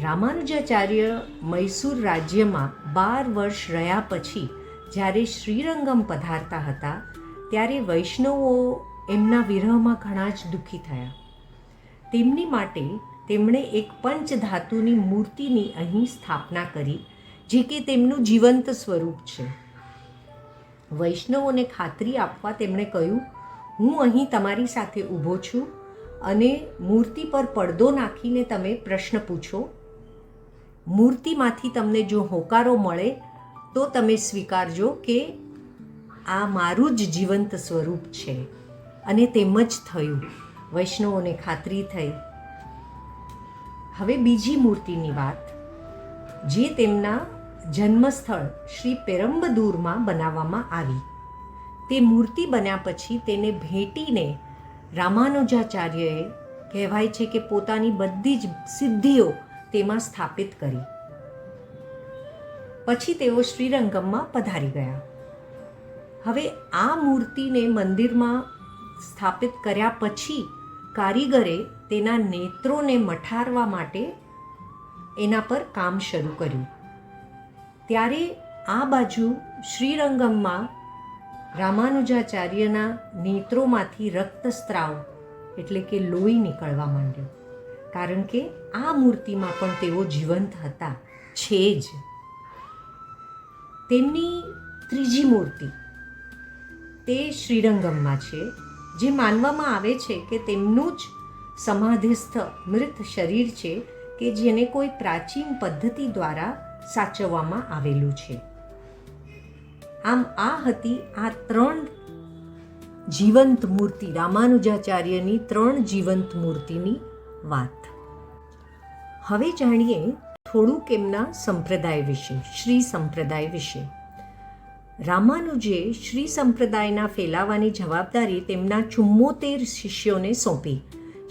રામાનુજાચાર્ય મૈસૂર રાજ્યમાં 12 વર્ષ રહ્યા પછી જ્યારે શ્રીરંગમ પધારતા હતા, ત્યારે વૈષ્ણવો એમના વિરહમાં ઘણા જ દુઃખી થયા. તેમની માટે તેમણે એક પંચધાતુની મૂર્તિની અહીં સ્થાપના કરી, જે કે તેમનું જીવંત સ્વરૂપ છે. વૈષ્ણવોને ખાતરી આપવા તેમણે કહ્યું, હું અહીં તમારી સાથે ઊભો છું અને મૂર્તિ પર પડદો નાખીને તમે પ્રશ્ન પૂછો. મૂર્તિમાંથી તમને જો હોકારો મળે તો તમે સ્વીકારજો કે આ મારું જ જીવંત સ્વરૂપ છે. અને તેમ જ થયું. વૈષ્ણવોને ખાતરી થઈ. હવે બીજી મૂર્તિની વાત, જે તેમના જન્મસ્થળ શ્રી પેરમ્બદૂરમાં બનાવવામાં આવી. તે મૂર્તિ બન્યા પછી તેને ભેટીને રામાનુજાચાર્યએ કહેવાય છે કે પોતાની બધી જ સિદ્ધિઓ તેમાં સ્થાપિત કરી. પછી તેઓ શ્રીરંગમમાં પધારી ગયા. હવે આ મૂર્તિને મંદિરમાં સ્થાપિત કર્યા પછી કારીગરે તેના નેત્રોને મઠારવા માટે એના પર કામ શરૂ કર્યું. ત્યારે આ બાજુ શ્રીરંગમમાં રામાનુજાચાર્યના નેત્રોમાંથી રક્તસ્રાવ એટલે કે લોહી નીકળવા માંડ્યું, કારણ કે આ મૂર્તિમાં પણ તેઓ જીવંત હતા, છે જ. તેમની ત્રીજી મૂર્તિ તે શ્રીરંગમમાં છે, જે માનવામાં આવે છે કે તેમનું જ સમાધિસ્થ મૃત શરીર છે કે જેને કોઈ પ્રાચીન પદ્ધતિ દ્વારા સાચવવામાં આવેલું છે. આમ આ હતી આ 3 જીવંત મૂર્તિ, રામાનુજાચાર્યની 3 જીવંત મૂર્તિની વાત. હવે જાણીએ થોડુંક એમના સંપ્રદાય વિશે, શ્રી સંપ્રદાય વિશે. રામાનુજે શ્રી સંપ્રદાયના ફેલાવાની જવાબદારી તેમના 74 શિષ્યોને સોંપી,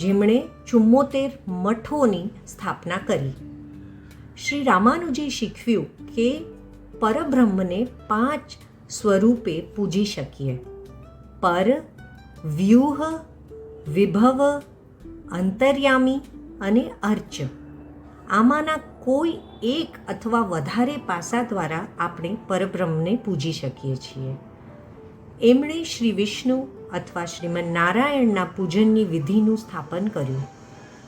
જેમણે 74 મઠોની સ્થાપના કરી. શ્રી રામાનુજે શીખવ્યું કે પરબ્રહ્મને 5 સ્વરૂપે પૂજી શકીએ: પર, વ્યુહ, વિભવ, અંતર્યામી અને અર્ચ. આમાંના કોઈ એક અથવા વધારે પાસા દ્વારા આપણે પરબ્રહ્મને પૂજી શકીએ છીએ. એમણે શ્રી વિષ્ણુ અથવા શ્રીમન નારાયણના પૂજનની વિધિનું સ્થાપન કર્યું.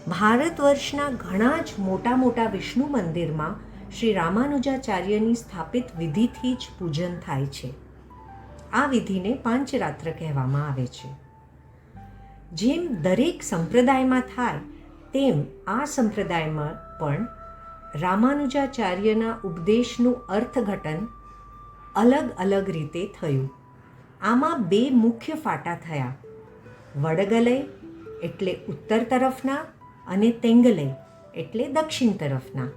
ભારત વર્ષના ઘણા જ મોટા મોટા વિષ્ણુ મંદિરમાં શ્રી રામાનુજાચાર્યની સ્થાપિત વિધિથી જ પૂજન થાય છે. આ વિધિને પાંચરાત્ર કહેવામાં આવે છે. જેમ દરેક સંપ્રદાયમાં થાય તેમ આ સંપ્રદાયમાં પણ રામાનુજાચાર્યના ઉપદેશનું અર્થઘટન અલગ અલગ રીતે થયું. આમાં 2 મુખ્ય ફાટા થયા: વડગલય એટલે ઉત્તર તરફના અને તેંગલય એટલે દક્ષિણ તરફના.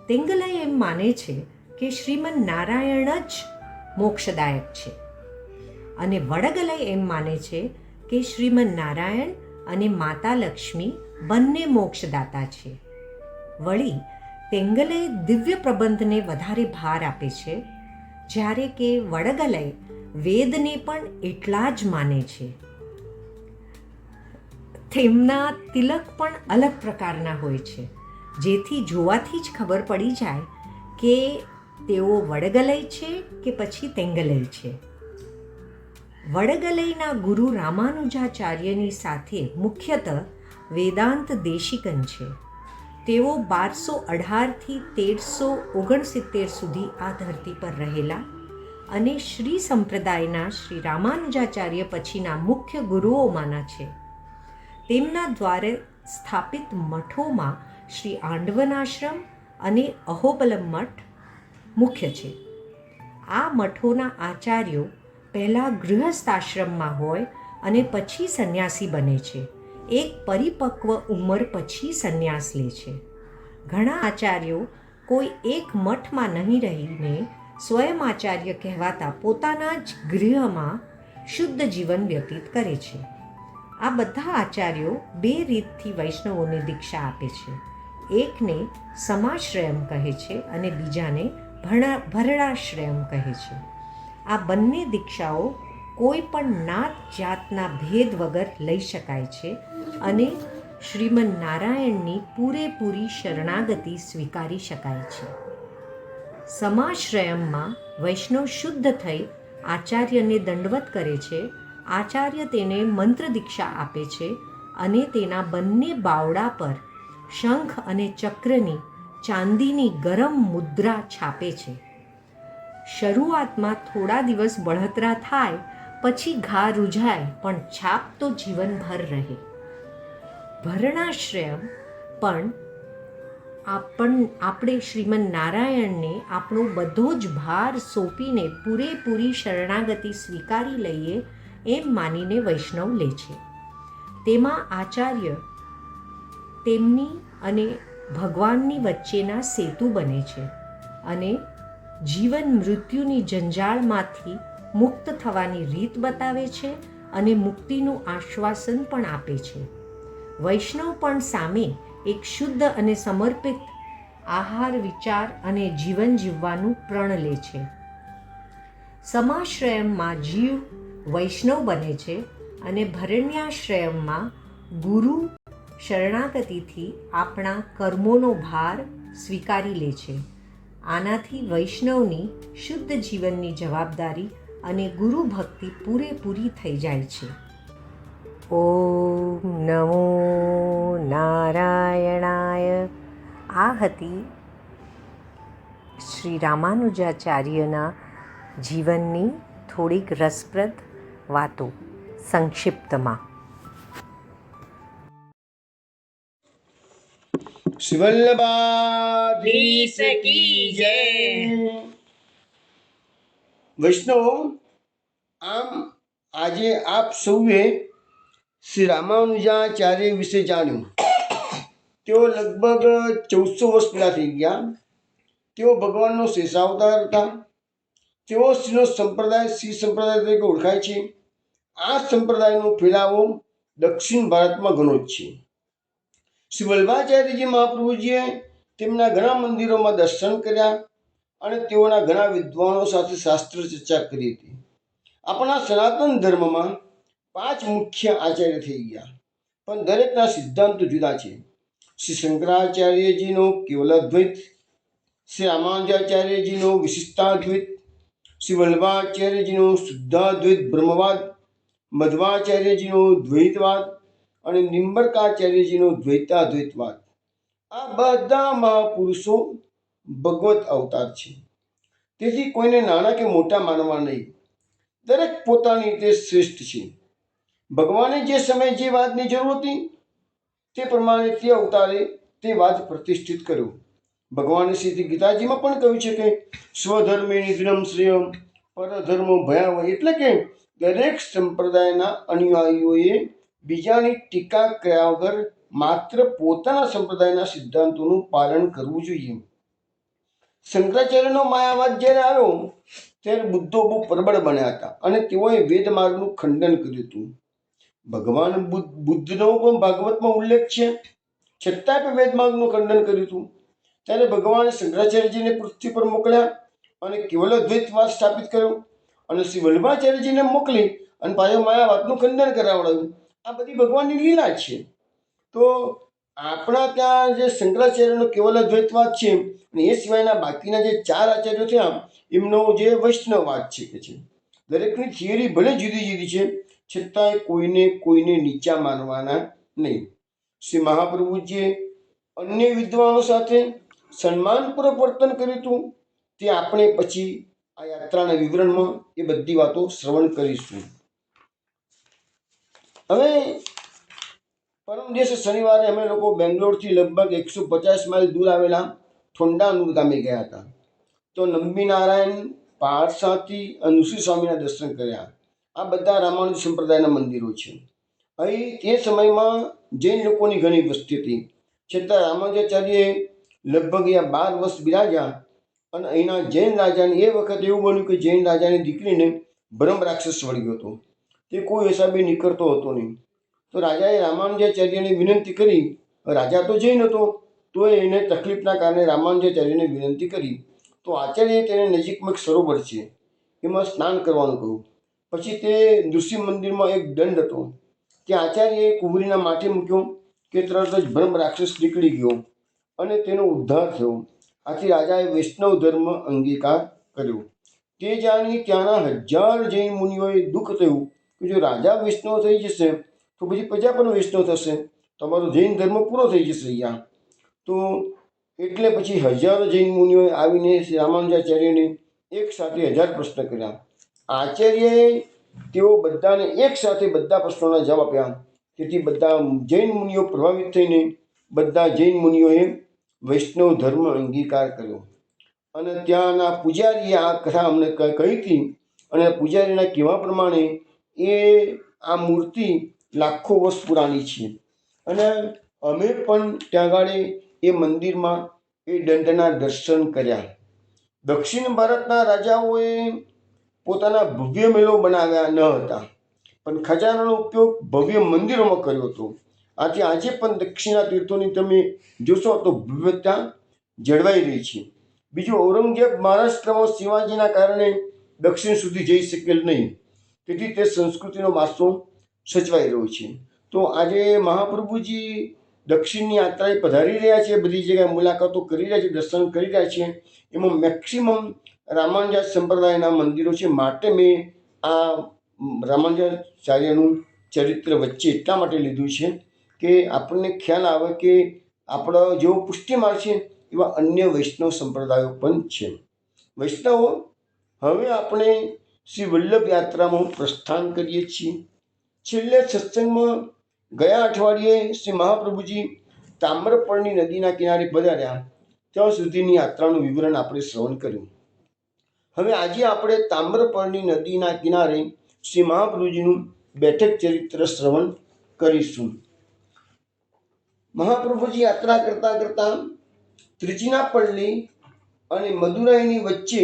તેંગલય એમ માને છે કે શ્રીમન નારાયણ જ મોક્ષદાયક છે, અને વડગલય એમ માને છે કે શ્રીમન નારાયણ અને માતા લક્ષ્મી બંને મોક્ષદાતા છે. વળી તેંગલય દિવ્ય પ્રબંધને વધારે ભાર આપે છે, જ્યારે કે વડગલય વેદને પણ એટલા જ માને છે. તેમના તિલક પણ અલગ પ્રકારના હોય છે, જેથી જોવાથી જ ખબર પડી જાય કે તેઓ વડગલય છે કે પછી તેંગલય છે. વડગલયના ગુરુ રામાનુજાચાર્યની સાથે મુખ્યતઃ વેદાંત દેશિકન છે. તેઓ 1218થી 1369 સુધી આ ધરતી પર રહેલા અને શ્રી સંપ્રદાયના શ્રી રામાનુજાચાર્ય પછીના મુખ્ય ગુરુઓમાંના છે. તેમના દ્વારે સ્થાપિત મઠોમાં શ્રી આંડવન આશ્રમ અને અહોબલમ મઠ મુખ્ય છે. આ મઠોના આચાર્યો પહેલાં ગૃહસ્થ આશ્રમમાં હોય અને પછી સંન્યાસી બને છે. એક પરિપક્વ ઉંમર પછી સંન્યાસ લે છે. ઘણા આચાર્યો કોઈ એક મઠમાં નહીં રહીને સ્વયં આચાર્ય કહેવાતા પોતાના જ ગૃહમાં શુદ્ધ જીવન વ્યતીત કરે છે. આ બધા આચાર્યો 2 રીતથી વૈષ્ણવોને દીક્ષા આપે છે. એકને સમાશ્રયમ કહે છે અને બીજાને ભરણાશ્રયમ કહે છે. આ બંને દીક્ષાઓ કોઈ પણ નાત જાતના ભેદ વગર લઈ શકાય છે અને શ્રીમન નારાયણની પૂરેપૂરી શરણાગતિ સ્વીકારી શકાય છે. સમાશ્રયમમાં વૈષ્ણવ શુદ્ધ થઈ આચાર્યને દંડવત કરે છે. આચાર્ય તેને મંત્ર દીક્ષા આપે છે અને તેના બંને બાવડા પર શંખ અને ચક્રની ચાંદીની ગરમ મુદ્રા છાપે છે. શરૂઆતમાં થોડા દિવસ બળતરા થાય, પછી ઘા રૂઝાય, પણ છાપ તો જીવનભર રહે. ભરણાશ્રયમ પણ આપણે શ્રીમન નારાયણને આપણો બધો જ ભાર સોંપીને પૂરેપૂરી શરણાગતિ સ્વીકારી લઈએ એમ માનીને વૈષ્ણવ લે છે. તેમાં આચાર્ય તેમની અને ભગવાનની વચ્ચેના સેતુ બને છે અને જીવન મૃત્યુની જંજાળમાંથી મુક્ત થવાની રીત બતાવે છે અને મુક્તિનું આશ્વાસન પણ આપે છે. વૈષ્ણવ પણ સામે એક શુદ્ધ અને સમર્પિત આહાર, વિચાર અને જીવન જીવવાનું પ્રણ લે છે. સમાશ્રયમમાં જીવ વૈષ્ણવ બને છે અને ભરણ્યાશ્રયમમાં ગુરુ શરણાગતિથી આપણા કર્મોનો ભાર સ્વીકારી લે છે. આનાથી વૈષ્ણવની શુદ્ધ જીવનની જવાબદારી અને ગુરુ ભક્તિ પૂરેપૂરી થઈ જાય છે. ઓમ નમો નારાયણાય. આ હતી શ્રી રામાનુજાચાર્યના જીવનની થોડીક રસપ્રદ વાતો સંક્ષિપ્તમાં. શ્રીવલ્લભાધીશ કી જય. વૈષ્ણવો, આમ આજે આપ સૌએ શ્રી રામાનુજાચાર્ય વિશે જાણ્યું. તેઓ લગભગ 1400 વર્ષ પહેલાં થઈ ગયા. તેઓ ભગવાનનો શેષાવતાર હતા. તેઓ શ્રીનો સંપ્રદાય શ્રી સંપ્રદાય તરીકે ઓળખાય છે. આ સંપ્રદાયનો ફેલાવો દક્ષિણ ભારતમાં ઘણો જ છે. શ્રી વલ્લભાચાર્યજી મહાપ્રભુજીએ તેમના ઘણા મંદિરોમાં દર્શન કર્યા અને તેઓના ઘણા વિદ્વાનો સાથે શાસ્ત્ર ચર્ચા કરી હતી. આપણા સનાતન ધર્મમાં 5 મુખ્ય આચાર્ય થઈ ગયા, પણ દરેકના સિદ્ધાંતો જુદા છે. શ્રી શંકરાચાર્યજીનો કેવલાદ્વૈત, શ્રી રામાનુજાચાર્યજીનો વિશિષ્ટાદ્વૈત, શ્રી વલ્લભાચાર્યજીનો શુદ્ધાદ્વૈત બ્રહ્મવાદ, મધ્વાચાર્યજીનો દ્વૈતવાદ અને નિમ્બર્કાચાર્યજીનો દ્વૈતાદ્વૈતવાદ. આ બધા મહાપુરુષો ભગવત અવતાર છે. તેથી કોઈને નાના કે મોટા માનવા નહીં. દરેક પોતાની રીતે શ્રેષ્ઠ છે. ભગવાને જે સમયે જે વાતની જરૂર હતી તે પ્રમાણે તે અવતારે તે વાત પ્રતિષ્ઠિત કર્યો. ભગવાને શ્રી ગીતાજીમાં પણ કહ્યું છે કે સ્વધર્મે નિધનમ શ્રેયમ પરધર્મો ભયાવહ, એટલે કે દરેક સંપ્રદાયના અનુયાયીઓએ બીજાની ટીકા કર્યા વગર માત્ર પોતાના સંપ્રદાયના સિદ્ધાંતોનું પાલન કરવું જોઈએ. શંકરાચાર્યનો માયાવાદ જ્યારે આવ્યો ત્યારે બુદ્ધો બહુ પ્રબળ બન્યા હતા અને તેઓએ વેદમાર્ગનું ખંડન કર્યું હતું. ભગવાન બુદ્ધનો પણ ભાગવતમાં ઉલ્લેખ છે, છતાંય પણ વેદમાર્ગનું ખંડન કર્યું હતું. ત્યારે ભગવાને શંકરાચાર્યજીને પૃથ્વી પર મોકલ્યા અને કેવલાદ્વૈતવાદ સ્થાપિત કર્યો અને શ્રી વલ્લભાચાર્યજીને મોકલી અને પાછો માયાવાદનું ખંડન કરાવડાવ્યું. આ બધી ભગવાનની લીલા છે. તો આપણા ત્યાં જે શંકરાચાર્યનો કેવલાદ્વૈતવાદ છે અને એ સિવાયના બાકીના જે 4 આચાર્યો થયા એમનો જે વૈષ્ણવવાદ છે કે છે. દરેકની થિયરી ભલે જુદી જુદી છે, છતાંય કોઈને નીચા માનવાના નહીં. શ્રી મહાપ્રભુજીએ અન્ય વિદ્વાનો સાથે સન્માનપૂર્વક વર્તન કર્યું હતું. તે આપણે પછી આ યાત્રાના વિવરણમાં એ બધી વાતો શ્રવણ કરીશું. હવે પરમ દિવસે શનિવારે અમે લોકો બેંગ્લોરથી લગભગ 150 માઇલ દૂર આવેલા થોંડાનુર ગામે ગયા હતા. તો નંબીનારાયણ, પારસાથી અને ઋષિ સ્વામીના દર્શન કર્યા. આ બધા રામાનુજ સંપ્રદાયના મંદિરો છે. અહીં તે સમયમાં જૈન લોકોની ઘણી વસ્તી હતી, છતાં રામાનુજાચાર્યએ લગભગ અહીંયા 12 વર્ષ બિરાજ્યા. અને અહીંના જૈન રાજાને એ વખત એવું બન્યું કે જૈન રાજાની દીકરીને બ્રહ્મ રાક્ષસ વળગ્યો હતો. તે કોઈ હિસાબે નીકળતો હતો નહીં. તો રાજાએ રામાનુજાચાર્યને વિનંતી કરી. રાજા તો જૈન હતો, તો એને તકલીફના કારણે રામાનુજાચાર્યને વિનંતી કરી. તો આચાર્યએ તેને નજીકમાં એક સરોવર છે એમાં સ્નાન કરવાનું કહ્યું. પછી તે ઋષિ મંદિરમાં એક દંડ હતો, ત્યાં આચાર્યએ કુંવરીના માથે મૂક્યો કે તરત જ બ્રહ્મ રાક્ષસ નીકળી ગયો અને તેનો ઉદ્ધાર થયો. આથી રાજાએ વૈષ્ણવ ધર્મ અંગીકાર કર્યો. તે જાણી ત્યાંના 1000 જૈન મુનિઓએ દુઃખ થયું કે જો રાજા વૈષ્ણવ થઈ જશે તો પછી પ્રજા પણ વૈષ્ણવ થશે, તમારો જૈન ધર્મ પૂરો થઈ જશે અહીંયા. તો એટલે પછી 1000 જૈન મુનિઓએ આવીને શ્રી રામાનુજાચાર્યને એક સાથે 1000 પ્રશ્ન કર્યા. આચાર્યએ તેઓ બધાને એક સાથે બધા પ્રશ્નોના જવાબ આપ્યા. તેથી બધા જૈન મુનિઓ પ્રભાવિત થઈને બધા જૈન મુનિઓએ વૈષ્ણવ ધર્મ અંગીકાર કર્યો. અને ત્યાંના પૂજારીએ આ કથા અમને કહી હતી અને પૂજારીના કહેવા પ્રમાણે એ આ મૂર્તિ લાખો વર્ષ પુરાણી છે. અને અમે પણ ત્યાં આગળ એ મંદિરમાં એ દંડના દર્શન કર્યા. દક્ષિણ ભારતના રાજાઓએ પોતાના ભવ્ય મહેલો બનાવ્યા ન હતા, પણ ખજાનાનો ઉપયોગ ભવ્ય મંદિરોમાં કર્યો હતો. આથી આજે પણ દક્ષિણના તીર્થોની તમે જોશો તો ભવ્યતા જળવાઈ રહી છે. બીજું, ઔરંગઝેબ મહારાષ્ટ્રમાં શિવાજીના કારણે દક્ષિણ સુધી જઈ શકેલ નહીં, તેથી તે સંસ્કૃતિનો વારસો સચવાઈ રહ્યો છે. તો આજે મહાપ્રભુજી દક્ષિણની યાત્રાએ પધારી રહ્યા છે, બધી જગ્યાએ મુલાકાતો કરી રહ્યા છે, દર્શન કરી રહ્યા છે. એમાં મેક્સિમમ રામાનુજાચાર્ય સંપ્રદાયના મંદિરો છે. માટે મેં આ રામાનુજાચાર્યનું ચરિત્ર વચ્ચે એટલા માટે લીધું છે કે આપણને ખ્યાલ આવે કે આપણો જેવો પુષ્ટિ માર્ગ છે એવા અન્ય વૈષ્ણવ સંપ્રદાયો પણ છે. વૈષ્ણવો, હવે આપણે શ્રી વલ્લભ યાત્રામાં પ્રસ્થાન કરીએ છીએ. છેલ્લે સત્સંગમાં ગયા અઠવાડિયે શ્રી મહાપ્રભુજી તામ્રપર્ણી નદીના કિનારે પધાર્યા ત્યાં સુધીની યાત્રાનું વિવરણ આપણે શ્રવણ કર્યું. હવે આજે આપણે તામ્રપર્ણી નદીના કિનારે શ્રી મહાપ્રભુજીનું બેઠક ચરિત્ર શ્રવણ કરીશું. મહાપ્રભુજી યાત્રા કરતા કરતા ત્રિચિનાપલ્લી અને મદુરાઈની વચ્ચે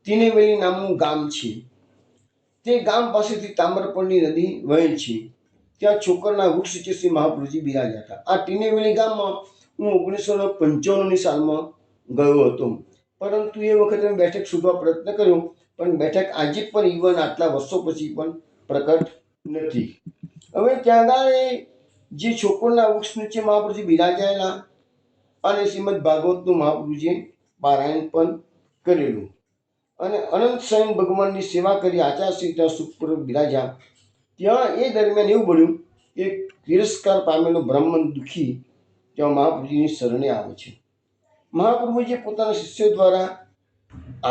તિનેવેલી નામનું ગામ છે. તે ગામ પાસેથી તામ્રપર્ણી નદી વહે છે. ત્યાં છોકરના વૃક્ષ નીચે શ્રી મહાપ્રભુજી બિરાજ્યા હતા. આ તિનેવેલી ગામમાં હું 1955ની સાલમાં ગયો હતો, પરંતુ એ વખતે મેં બેઠક શોધવા પ્રયત્ન કર્યો, પણ બેઠક આજે પણ ઇવન આટલા વર્ષો પછી પણ પ્રકટ નથી. હવે ત્યાં આગળ જે છોકરના વૃક્ષ નીચે મહાપ્રભુજી બિરાજાયેલા અને શ્રીમદ ભાગવતનું મહાપ્રભુજીએ પારાયણ પણ કરેલું અને અનંત સ્વયં ભગવાનની સેવા કરી આચાર્યશ્રી ત્યાં સુખપૂર્વક બિરાજ્યા. ત્યાં એ દરમિયાન એવું બન્યું કે તિરસ્કાર પામેલો બ્રાહ્મણ દુઃખી ત્યાં મહાપ્રભુજીની શરણે આવે છે. મહાપ્રભુજીએ પોતાના શિષ્યો દ્વારા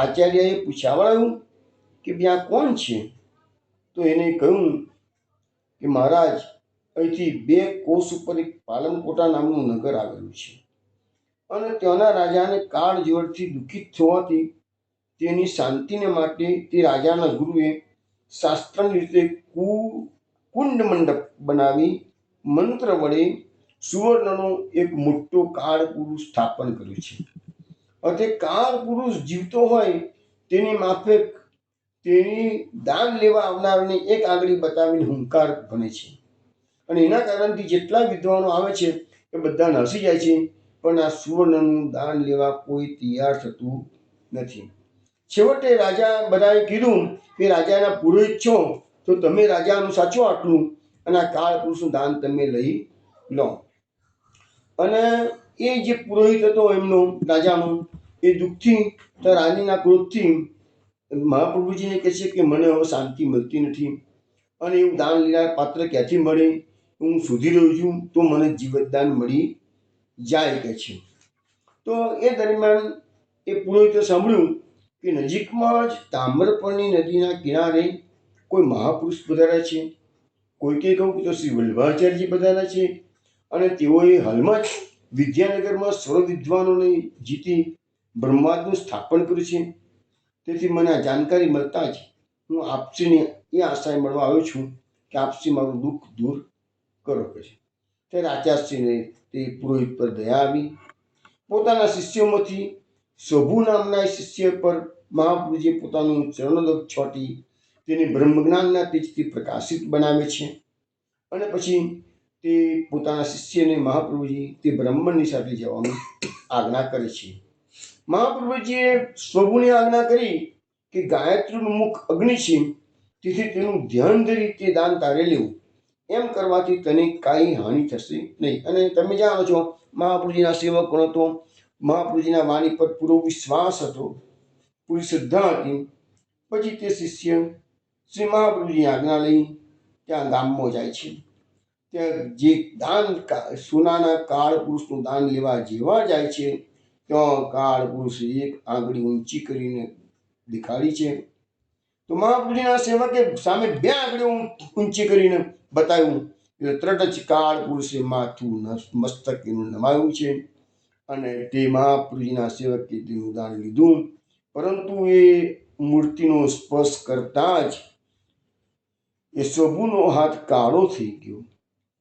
આચાર્યએ પૂછાવડાવ્યું કે આ કોણ છે? તો એને કહ્યું કે મહારાજ, અહીંથી 2 કોસ ઉપર એક પાલમકોટા નામનું નગર આવેલું છે અને ત્યાંના રાજાને કાળ જોરથી દુઃખિત થવાથી તેની શાંતિને માટે તે રાજાના ગુરુએ શાસ્ત્રની રીતે કુંડ મંડપ બનાવી મંત્ર વડે સુવર્ણનો એક મોટો કાળ પુરુષ સ્થાપન કર્યું છે. અને તે કાળ પુરુષ જીવતો હોય તેની માફક તેની દાન લેવા આવનારને એક આંગળી બતાવીને હુંકાર ભણે છે અને એના કારણથી જેટલા વિદ્વાનો આવે છે એ બધા નાસી જાય છે, પણ આ સુવર્ણનું દાન લેવા કોઈ તૈયાર થતું નથી. છેવટે રાજા બધાએ કીધું કે રાજાના પુરોહિત છો તો તમે રાજાનું સાચો આટલું અને આ કાળ પુરુષનું દાન તમે લઈ લો. અને એ જે પુરોહિત હતો એમનો રાજાનો, એ દુઃખથી તો રાણીના ક્રોધથી મહાપ્રભુજીને કહે છે કે મને હવે શાંતિ મળતી નથી અને એવું દાન લેનાર પાત્ર ક્યાંથી મળે? હું શોધી રહ્યો છું, તો મને જીવતદાન મળી જાય કહે છે. તો એ દરમિયાન એ પુરોહિતે સાંભળ્યું કે નજીકમાં જ તામ્રપર્ણી નદીના કિનારે કોઈ મહાપુરુષ પધાર્યા છે. કોઈકે કહ્યું કે તો શ્રી વલ્લભાચાર્યજી પધાર્યા છે અને તેઓએ હાલમાં જ વિદ્યાનગરમાં સર્વ વિદ્વાનોને જીતી બ્રહ્માંડનું સ્થાપન કર્યું છે. તેથી મને આ જાણકારી મળતા જ હું આપશ્રીને એ આશાએ મળવા આવ્યો છું કે આપશ્રી મારું દુઃખ દૂર કરો કહે છે. ત્યારે આચાર્યશ્રીને તે પુરોહિત પર દયા આવી. પોતાના શિષ્યોમાંથી શોભુ નામના શિષ્ય પર મહાપ્રભુજીએ પોતાનું ચરણોદક છોટી તેને બ્રહ્મજ્ઞાનના તેજથી પ્રકાશિત બનાવે છે અને પછી તે પોતાના શિષ્યને મહાપ્રભુજી તે બ્રાહ્મણની સાથે જવાનું આજ્ઞા કરે છે. મહાપ્રભુજીએ શોભુને આજ્ઞા કરી કે ગાયત્રીનું મુખ અગ્નિ છે, તેથી તેનું ધ્યાન ધરી તે દાન તારે લેવું. એમ કરવાથી તને કાંઈ હાનિ થશે નહીં. અને તમે જાણો છો મહાપ્રભુજીના સેવકોનો તો મહાપ્રભુજીના વાણી પર પૂરો વિશ્વાસ હતો, પૂરી શ્રદ્ધા હતી. પછી તે શિષ્ય શ્રી મહાપ્રભુજીની આજ્ઞા લઈ ત્યાં ગામમાં જાય છે. ત્યાં જે દાન સોનાના કાળ પુરુષનું દાન લેવા જેવા જાય છે ત્યાં કાળ પુરુષે એક આંગળી ઊંચી કરીને દેખાડી છે. તો મહાપ્રભુજીના સેવકે સામે 2 આંગળીઓ ઊંચી કરીને બતાવ્યું. એટલે તરત જ કાળ પુરુષે માથું મસ્તક એનું નમાવ્યું છે અને તે મહાપ્રભુજીના સેવકે તેનું દાન લીધું. પરંતુ એ મૂર્તિનો સ્પર્શ કરતા જ એ શોભુનો હાથ કાળો થઈ ગયો.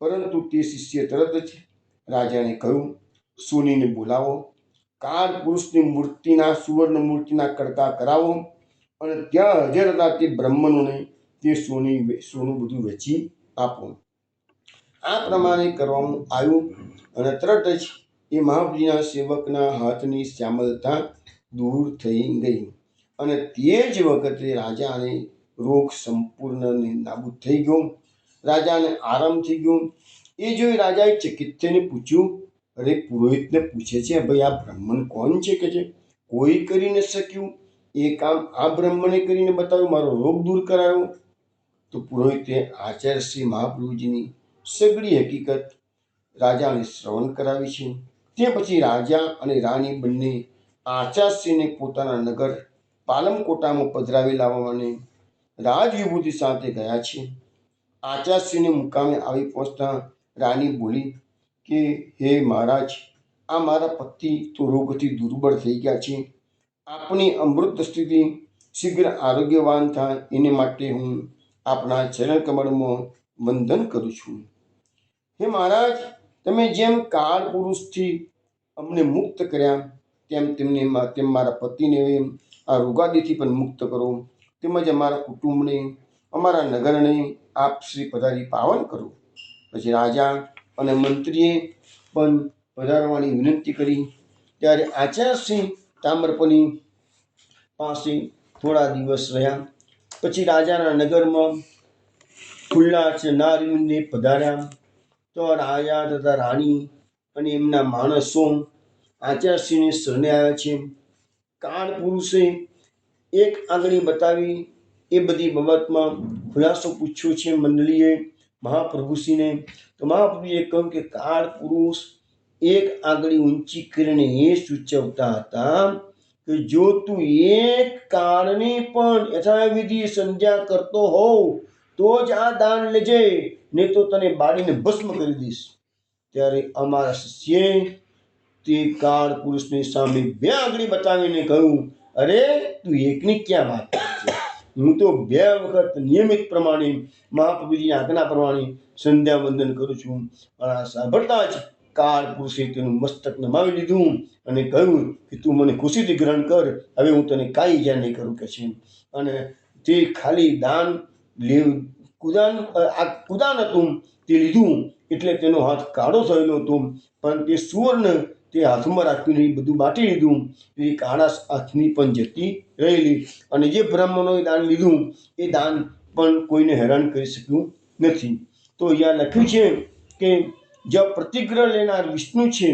પરંતુ તે શિષ્ય તરત જ રાજાને કહ્યું, સોનીને બોલાવો, કાળ પુરુષની મૂર્તિના સુવર્ણ મૂર્તિના કડકા કરાવો અને ત્યાં હાજર હતા તે બ્રાહ્મણોને તે સોનું બધું વેચી આપો. આ પ્રમાણે કરવામાં આવ્યું અને તરત જ એ મહાપ્રભુજીના સેવકના હાથની શ્યામલતા દૂર થઈ ગઈ અને તે જ વખતે રાજાને રોગ સંપૂર્ણ નાબૂદ થઈ ગયો. રાજાને આરામ થઈ ગયો એ જોઈ રાજાએ ચકિત થઈને પૂછ્યું, અરે પુરોહિતને પૂછે છે, ભાઈ આ બ્રાહ્મણ કોણ છે કે છે કોઈ કરી ન શક્યું એ કામ આ બ્રાહ્મણે કરીને બતાવ્યું, મારો રોગ દૂર કરાયો. તો પુરોહિતે આચાર્ય શ્રી મહાપ્રભુજીની સઘળી હકીકત રાજાને શ્રવણ કરાવી છે. તે પછી રાજા અને રાણી બંને આચાર્યશ્રીને પોતાના નગર પાલમકોટામાં પધરાવી લાવવાને રાજવિભૂતિ સાથે ગયા છે. આચાર્યશ્રીને મુકામે આવી પહોંચતા રાણી બોલી કે હે મહારાજ, આ મારા પતિ તો રોગથી દુર્બળ થઈ ગયા છે. આપની અમૃત દ્રષ્ટિથી શીઘ્ર આરોગ્યવાન થાય એને માટે હું આપણા ચરણ કમળમાં વંદન કરું છું. હે મહારાજ, તમે જેમ કાળ પુરુષથી અમને મુક્ત કર્યા તેમ મારા પતિને આ રોગાદીથી પણ મુક્ત કરો, તેમજ અમારા કુટુંબને અમારા નગરને આપ શ્રી પધારી પાવન કરો. પછી રાજા અને મંત્રીએ પણ પધારવાની વિનંતી કરી. ત્યારે આચાર્યશ્રી તામ્રપની પાસે થોડા દિવસ રહ્યા. પછી રાજાના નગરમાં ખુલ્લા ચનારીને પધાર્યા. તો રાજા તથા રાણી અને એમના માણસો આચાર્યશ્રીને શરણે આવ્યા છે. કાળ પુરુષે એક આંગળી બતાવી એ બધી બાબતમાં ખુલાસો પૂછ્યો છે મંડળીએ મહાપ્રભુશ્રીને. તો મહાપ્રભુએ કહ્યું કે કાળ પુરુષ એક આંગળી ઊંચી કરીને એ સૂચવતા હતા કે જો તું એક કાળને પણ યથાવિધિ સંધ્યા કરતો હોવ તો જ આ દાન લેજે, નહીં તો તને બાળીને ભસ્મ કરી દઈશ. ત્યારે અમારા શિષ્યે તે કાળ પુરુષની સામે બે આંગળી બતાવીને કહ્યું, અરે તું એકની ક્યાં વાત કરે છે? હું તો 2 વખત નિયમિત પ્રમાણે મહાપ્રભુજીની આજ્ઞા પ્રમાણે સંધ્યા વંદન કરું છું. અને આ સાંભળતા જ કાળ પુરુષે તેનું મસ્તક નમાવી લીધું અને કહ્યું કે તું મને ખુશીથી ગ્રહણ કર, હવે હું તને કાંઈ ઈજા નહીં કરું કે છે. અને તે ખાલી દાન કુદાન હતું તે લીધું એટલે તેનો હાથ કાળો થયેલો હતો, પણ તે સુવર્ણ તે હાથમાં રાખીને બધું બાટી લીધું. એ કાળા હાથની પણ જતી રહેલી. અને જે બ્રાહ્મણોએ દાન લીધું એ દાન પણ કોઈને હેરાન કરી શક્યું નથી. તો અહીંયા લખ્યું છે કે જ્યાં પ્રતિગ્રહ લેનાર વિષ્ણુ છે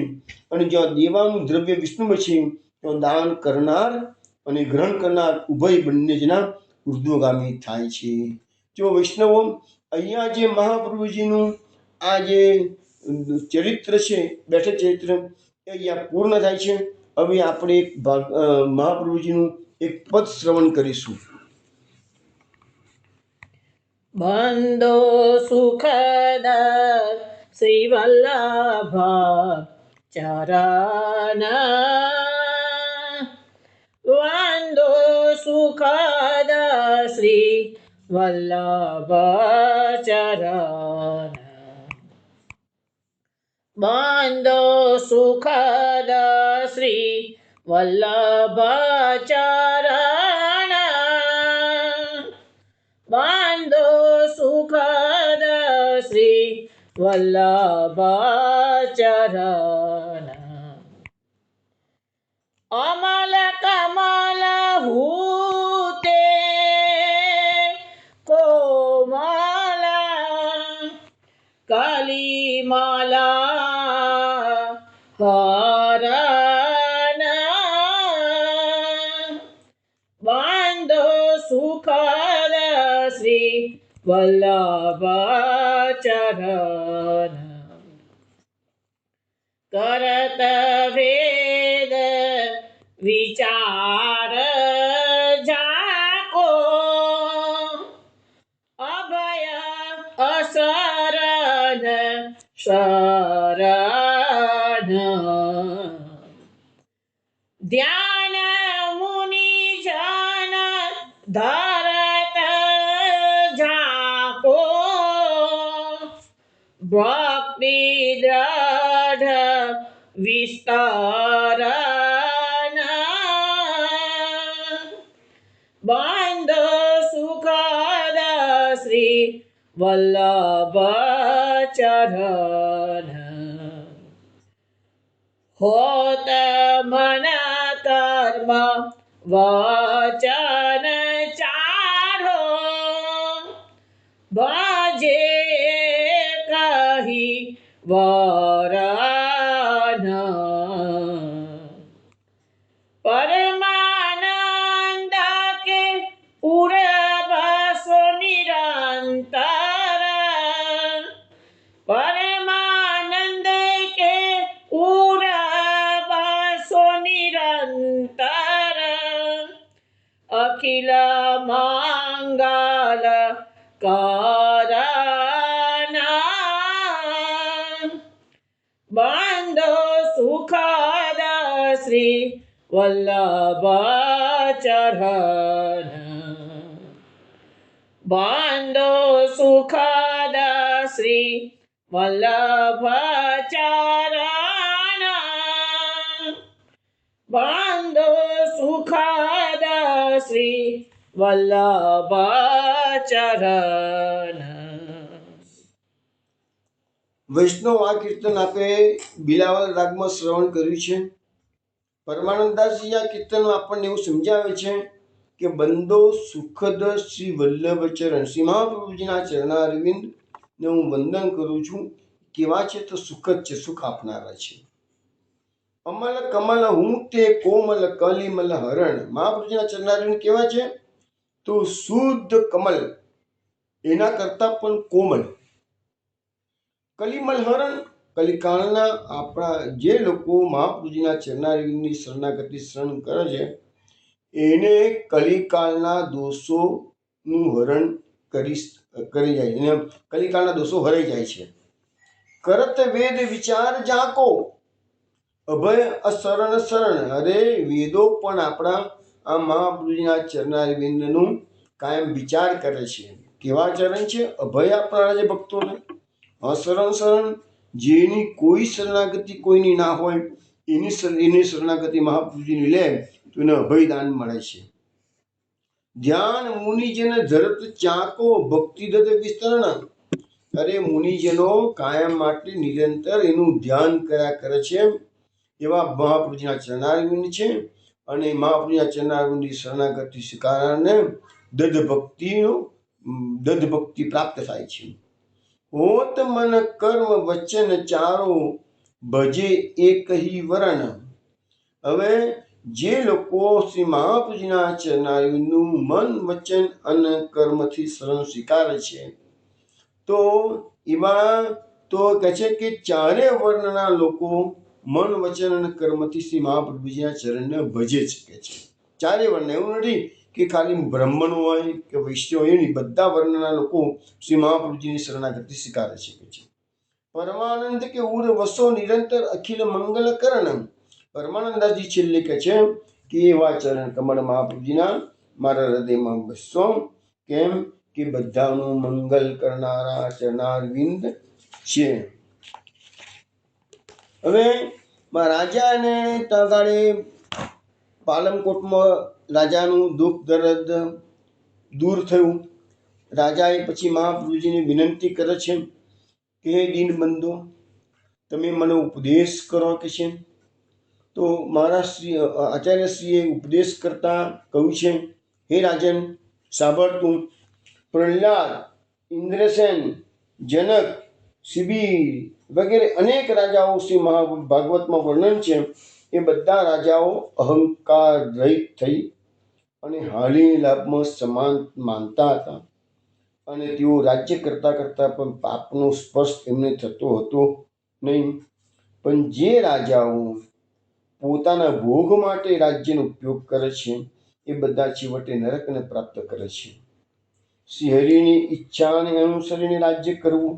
અને જ્યાં દેવાનું દ્રવ્ય વિષ્ણુમાં છે, તો દાન કરનાર અને ગ્રહણ કરનાર ઉભય બંને જણા ઉર્ધ્વગામી થાય છે. જો વૈષ્ણવો, અહીંયા જે મહાપ્રભુજીનું આ જે ચરિત્ર છે, બેઠક ચરિત્ર, એ અહીંયા પૂર્ણ થાય છે. હવે આપણે એક મહાપ્રભુજીનું એક પદ શ્રવણ કરીશું. બંધો સુખદ શ્રી વલ્લભ ચરણ, બંધો સુખદ શ્રી વલ્લભ ચરણ, બંધો સુખદ શ્રી વલ્લભ ચરણ, બંધો સુખદ શ્રી વલ્લભ ચરણ, અમલ કમલ હૂતે કોમલ કલિમલા હરણ, બંધો સુખદ શ્રી વલ્લભ ચરણ, કરત વેદ વિચાર ઝાકો, અભય અશરણ શરણ, ધ્યાન મુનિ જન ધરત ઝાકો, ભક્તિ દ્રઢ વિસ્તરણ, બંધો સુખદ શ્રી વલ્લભ ચરણ, હોત મન કર્મ વચન ચારો, ભજે કહી વરન પરમાનંદ કે પૂરબસો નિરંતર પરમાનંદ કે પૂરબસો નિરંતર અખિલ મંગલ કરના બંધો સુખદ શ્રી વલ્લભ ચરણ બંધો સુખદ શ્રી વલ્લભ ચરણ બંધો સુખદ શ્રી વલ્લભ ચરણ વૈષ્ણવ આ કીર્તન આપે બિલાવલ રાગમાં શ્રવણ કર્યું છે. પરમાનંદાસજી આ કીર્તનમાં આપણને એવું સમજાવે છે કે બંદો સુખદ શ્રી વલ્લભ ચરણ, શ્રી મહાપ્રભુજીના ચરણારવિંદને હું વંદન કરું છું. કેવા છે તો સુખદ છે, સુખ આપનારા છે. અમલ કમલ હું તે કોમલ કલિમલ હરણ, મહાપ્રભુજીના ચરણારવિંદ કેવા છે તો શુદ્ધ કમલ, એના કરતા પણ કોમલ. કલિમલ હરણ, કલિકાળના આપણા જે લોકો મહાપ્રભુજીના ચરણારવિંદની શરણાગતિ શરણ કરે છે એને કલિકાળના દોષોનું હરણ કરી જાય, એને કલિકાળના દોષો હરાઈ જાય છે. કરત વેદ વિચાર જાકો અભય અશરણ શરણ, અરે વેદો પણ આપણા આ મહાપ્રભુજીના ચરણારવિંદનું કાયમ વિચાર કરે છે. કેવા ચરણ છે? અભય આપનારા જે ભક્તોને, અશરણ શરણ, જેની કોઈ શરણાગતિ કોઈની ના હોય એની શરણાગતિ મહાપ્રભુજીની લે તો એને અભયદાન મળે છે. ધ્યાન મુનિજન ધરત ચાકો ભક્તિદત વિસ્તરણ, અરે મુનિજનો કાયમ માટે નિરંતર એનું ધ્યાન કર્યા કરે છે એવા મહાપ્રભુજીના ચરણારવિંદ છે. અને મહાપ્રભુજીના ચરણારવિંદની શરણાગતિ સ્વીકારને દધ ભક્તિ પ્રાપ્ત થાય છે. હોત મન કર્મ વચન ચારો ભજે એકહી વરણ, હવે જે લોકો શ્રી મહાપ્રભુજીના ચરણારવિંદનું મન વચન અને કર્મથી શરણ સ્વીકારે છે તો એમાં તો કહે છે કે ચારે વર્ણના લોકો મન વચન અને કર્મથી શ્રી મહાપ્રભુજીના ચરણને ભજે શકે છે. ચારે વર્ણ, એવું નથી કે ખાલી બ્રાહ્મણ હોય કે વૈશ્ય હોય નહીં, બધા વર્ણના લોકો શ્રી મહાપ્રભુજીની શરણાગતિ સ્વીકારે શકે છે. પરમાનંદ કે ઉર વસો નિરંતર અખિલ મંગલ કરણ, પરમાનંદાસજી છેલ્લે કહે છે કે એવા ચરણ કમળ મહાપ્રભુજીના મારા હૃદયમાં બસો, કેમ કે બધાનું મંગલ કરનારા ચરણારવિંદ છે. હવે રાજાને તગાડે પાલનકોટમાં રાજાનું દુઃખ દર્દ દૂર થયું. રાજાએ પછી મહાપ્રભુજીને વિનંતી કરે છે કે હે દીનબંધુ, તમે મને ઉપદેશ કરો કે છે. તો મારા શ્રી આચાર્યશ્રીએ ઉપદેશ કરતા કહ્યું છે, હે રાજન સાંભળતું, પ્રહલાદ, ઇન્દ્રસેન, જનક, શિબિર વગેરે અનેક રાજાઓ શ્રી મહાભાગવતમાં વર્ણન છે. એ બધા રાજાઓ અહંકાર રહિત થઈ અને હાલી લાભમાં સમાન માનતા હતા અને તેઓ રાજ્ય કરતા કરતા પણ પાપનો સ્પર્શ એમને થતો હતો નહીં. પણ જે રાજાઓ પોતાના ભોગ માટે રાજ્યનો ઉપયોગ કરે છે એ બધા છેવટે નરકને પ્રાપ્ત કરે છે. શ્રી હરિની ઈચ્છાને અનુસરીને રાજ્ય કરવું.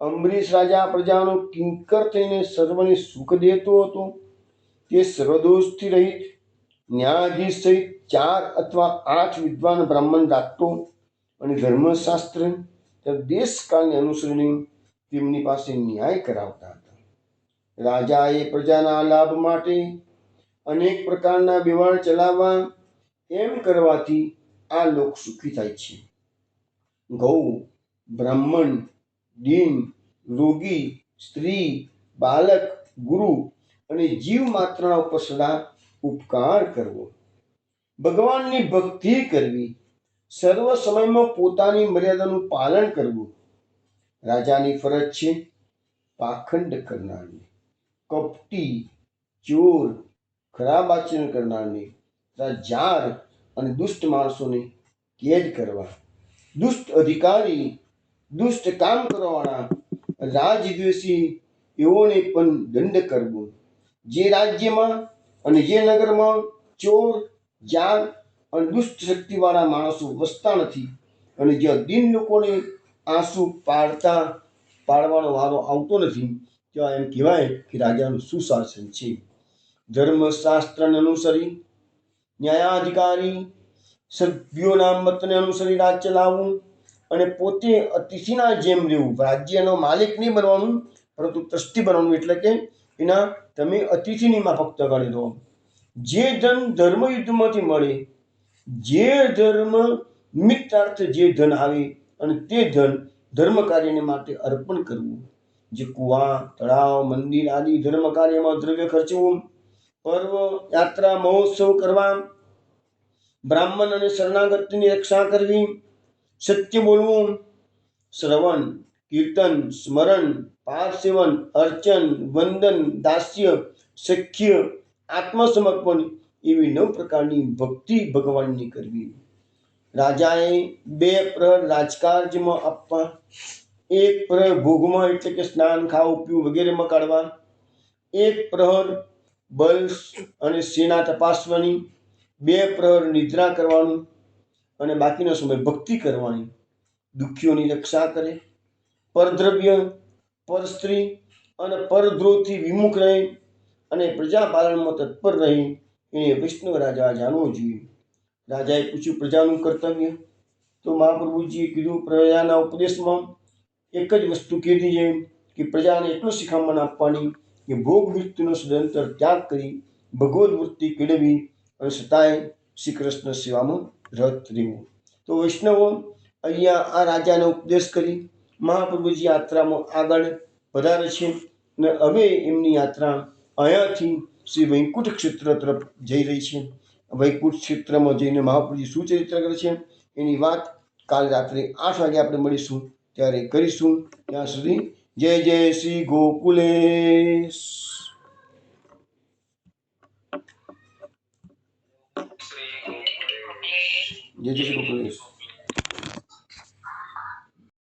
અંબરીશ રાજા પ્રજાનો કિંકર થઈને સર્વને સુખ દેતો હતો. તે સર્વદોષથી રહિત ન્યાયાધીશ સહિત 4 અથવા 8 વિદ્વાન બ્રાહ્મણ રાખતો અને ધર્મશાસ્ત્ર દેશકાળને અનુસરીને તેમની પાસે ન્યાય કરાવતા હતા. રાજાએ પ્રજાના લાભ માટે અનેક પ્રકારના વ્યવહાર ચલાવવા, એમ કરવાથી આ લોક સુખી થાય છે. ગૌ, બ્રાહ્મણ, દીન, રોગી, સ્ત્રી, બાલક, ગુરુ અને જીવ માત્રના ઉપર સદા ઉપકાર કરવો, ભગવાનની ભક્તિ કરવી, સર્વ સમયમાં પોતાની મર્યાદાનું પાલન કરવું રાજાની ફરજ છે. પાખંડ કરનારને, કપટી, ચોર, ખરાબ આચરણ કરનારને, તથા જાર અને દુષ્ટ માણસોને કેદ કરવા, દુષ્ટ અધિકારી, દુષ્ટ કામ કરવાવાળા, રાજદ્વેષી એઓને પણ દંડ કરવો. જે રાજ્યમાં અને જે નગરમાં ચોર, જાર અને દુષ્ટ શક્તિવાળા માણસો વસતા નથી અને જ્યાં દીન લોકોને આંસુ પાડવાનો વારો આવતો નથી, ત્યાં એમ કહેવાય કે રાજાનું સુશાસન છે. ધર્મશાસ્ત્રને અનુસરી ન્યાયાધિકારી સભ્યોના મતને અનુસરી રાજ ચલાવવું અને પોતે અતિથિના જેમ રહેવું. રાજ્યનો માલિક નહીં બનવાનું, પરંતુ ટ્રસ્ટી બનવાનું, એટલે કે તમે અતિથિની માફક તગાડી દો. જે ધન ધર્મયુદ્ધમાંથી મળે, જે ધર્મ મિત્રાર્થે જે ધન આવે અને તે ધન ધર્મ કાર્યને માટે અર્પણ કરવું. જે કુવા, તળાવ, મંદિર આદિ ધર્મ કાર્યમાં દ્રવ્ય ખર્ચવું, પર્વ, યાત્રા, મહોત્સવ કરવા, બ્રાહ્મણ અને શરણાગતની રક્ષા કરવી, સત્ય બોલવું, શ્રવણ, કીર્તન, સ્મરણ, પાઠ સેવન, અર્ચન, વંદન, દાસ્ય, સખ્ય, આત્મસમર્પણ એવી 9 પ્રકારની ભક્તિ ભગવાનની કરવી. રાજાએ 2 પ્રહર રાજકાર્યમાં આપવા, 1 પ્રહર ભોગમાં એટલે કે સ્નાન, ખાવું, પીવું વગેરેમાં કાઢવા, 1 પ્રહર બલ અને સેના તપાસવાની, 2 પ્રહર નિદ્રા કરવાનું અને બાકીનો સમય ભક્તિ કરવાની. દુઃખીઓની રક્ષા કરે, પરદ્રવ્ય, પરસ્ત્રી અને પરદ્રોહથી વિમુખ રહે અને પ્રજાપાલનમાં તત્પર રહે, એને વૈષ્ણવ રાજા જાણવો જોઈએ. રાજાએ પૂછ્યું, પ્રજાનું કર્તવ્ય? તો મહાપ્રભુજીએ કીધું, પ્રજાના ઉપદેશમાં એક જ વસ્તુ કીધી છે કે પ્રજાને એટલું શિખામણ આપવાની કે ભોગ મૃત્યુનો સદંતર ત્યાગ કરી ભગવદ વૃત્તિ કેળવી અને છતાંય શ્રી કૃષ્ણ સેવામાં રત રહેવું. તો વૈષ્ણવો અહીંયા આ રાજાને ઉપદેશ કરી મહાપ્રભુજી યાત્રામાં આગળ વધારે છે અને હવે એમની યાત્રા અહીંયાથી શ્રી વૈકુંઠ ક્ષેત્ર તરફ જઈ રહી છે. વૈકુંઠ ક્ષેત્રમાં જઈને મહાપ્રભુજી શું ચરિત્ર કરે છે એની વાત કાલ રાત્રે 8 વાગે આપણે મળીશું, ત્યારે કરીશું. ત્યાં સુધી જય જય શ્રી ગોકુલેશ. જય જય શ્રી ગોકુલેશ.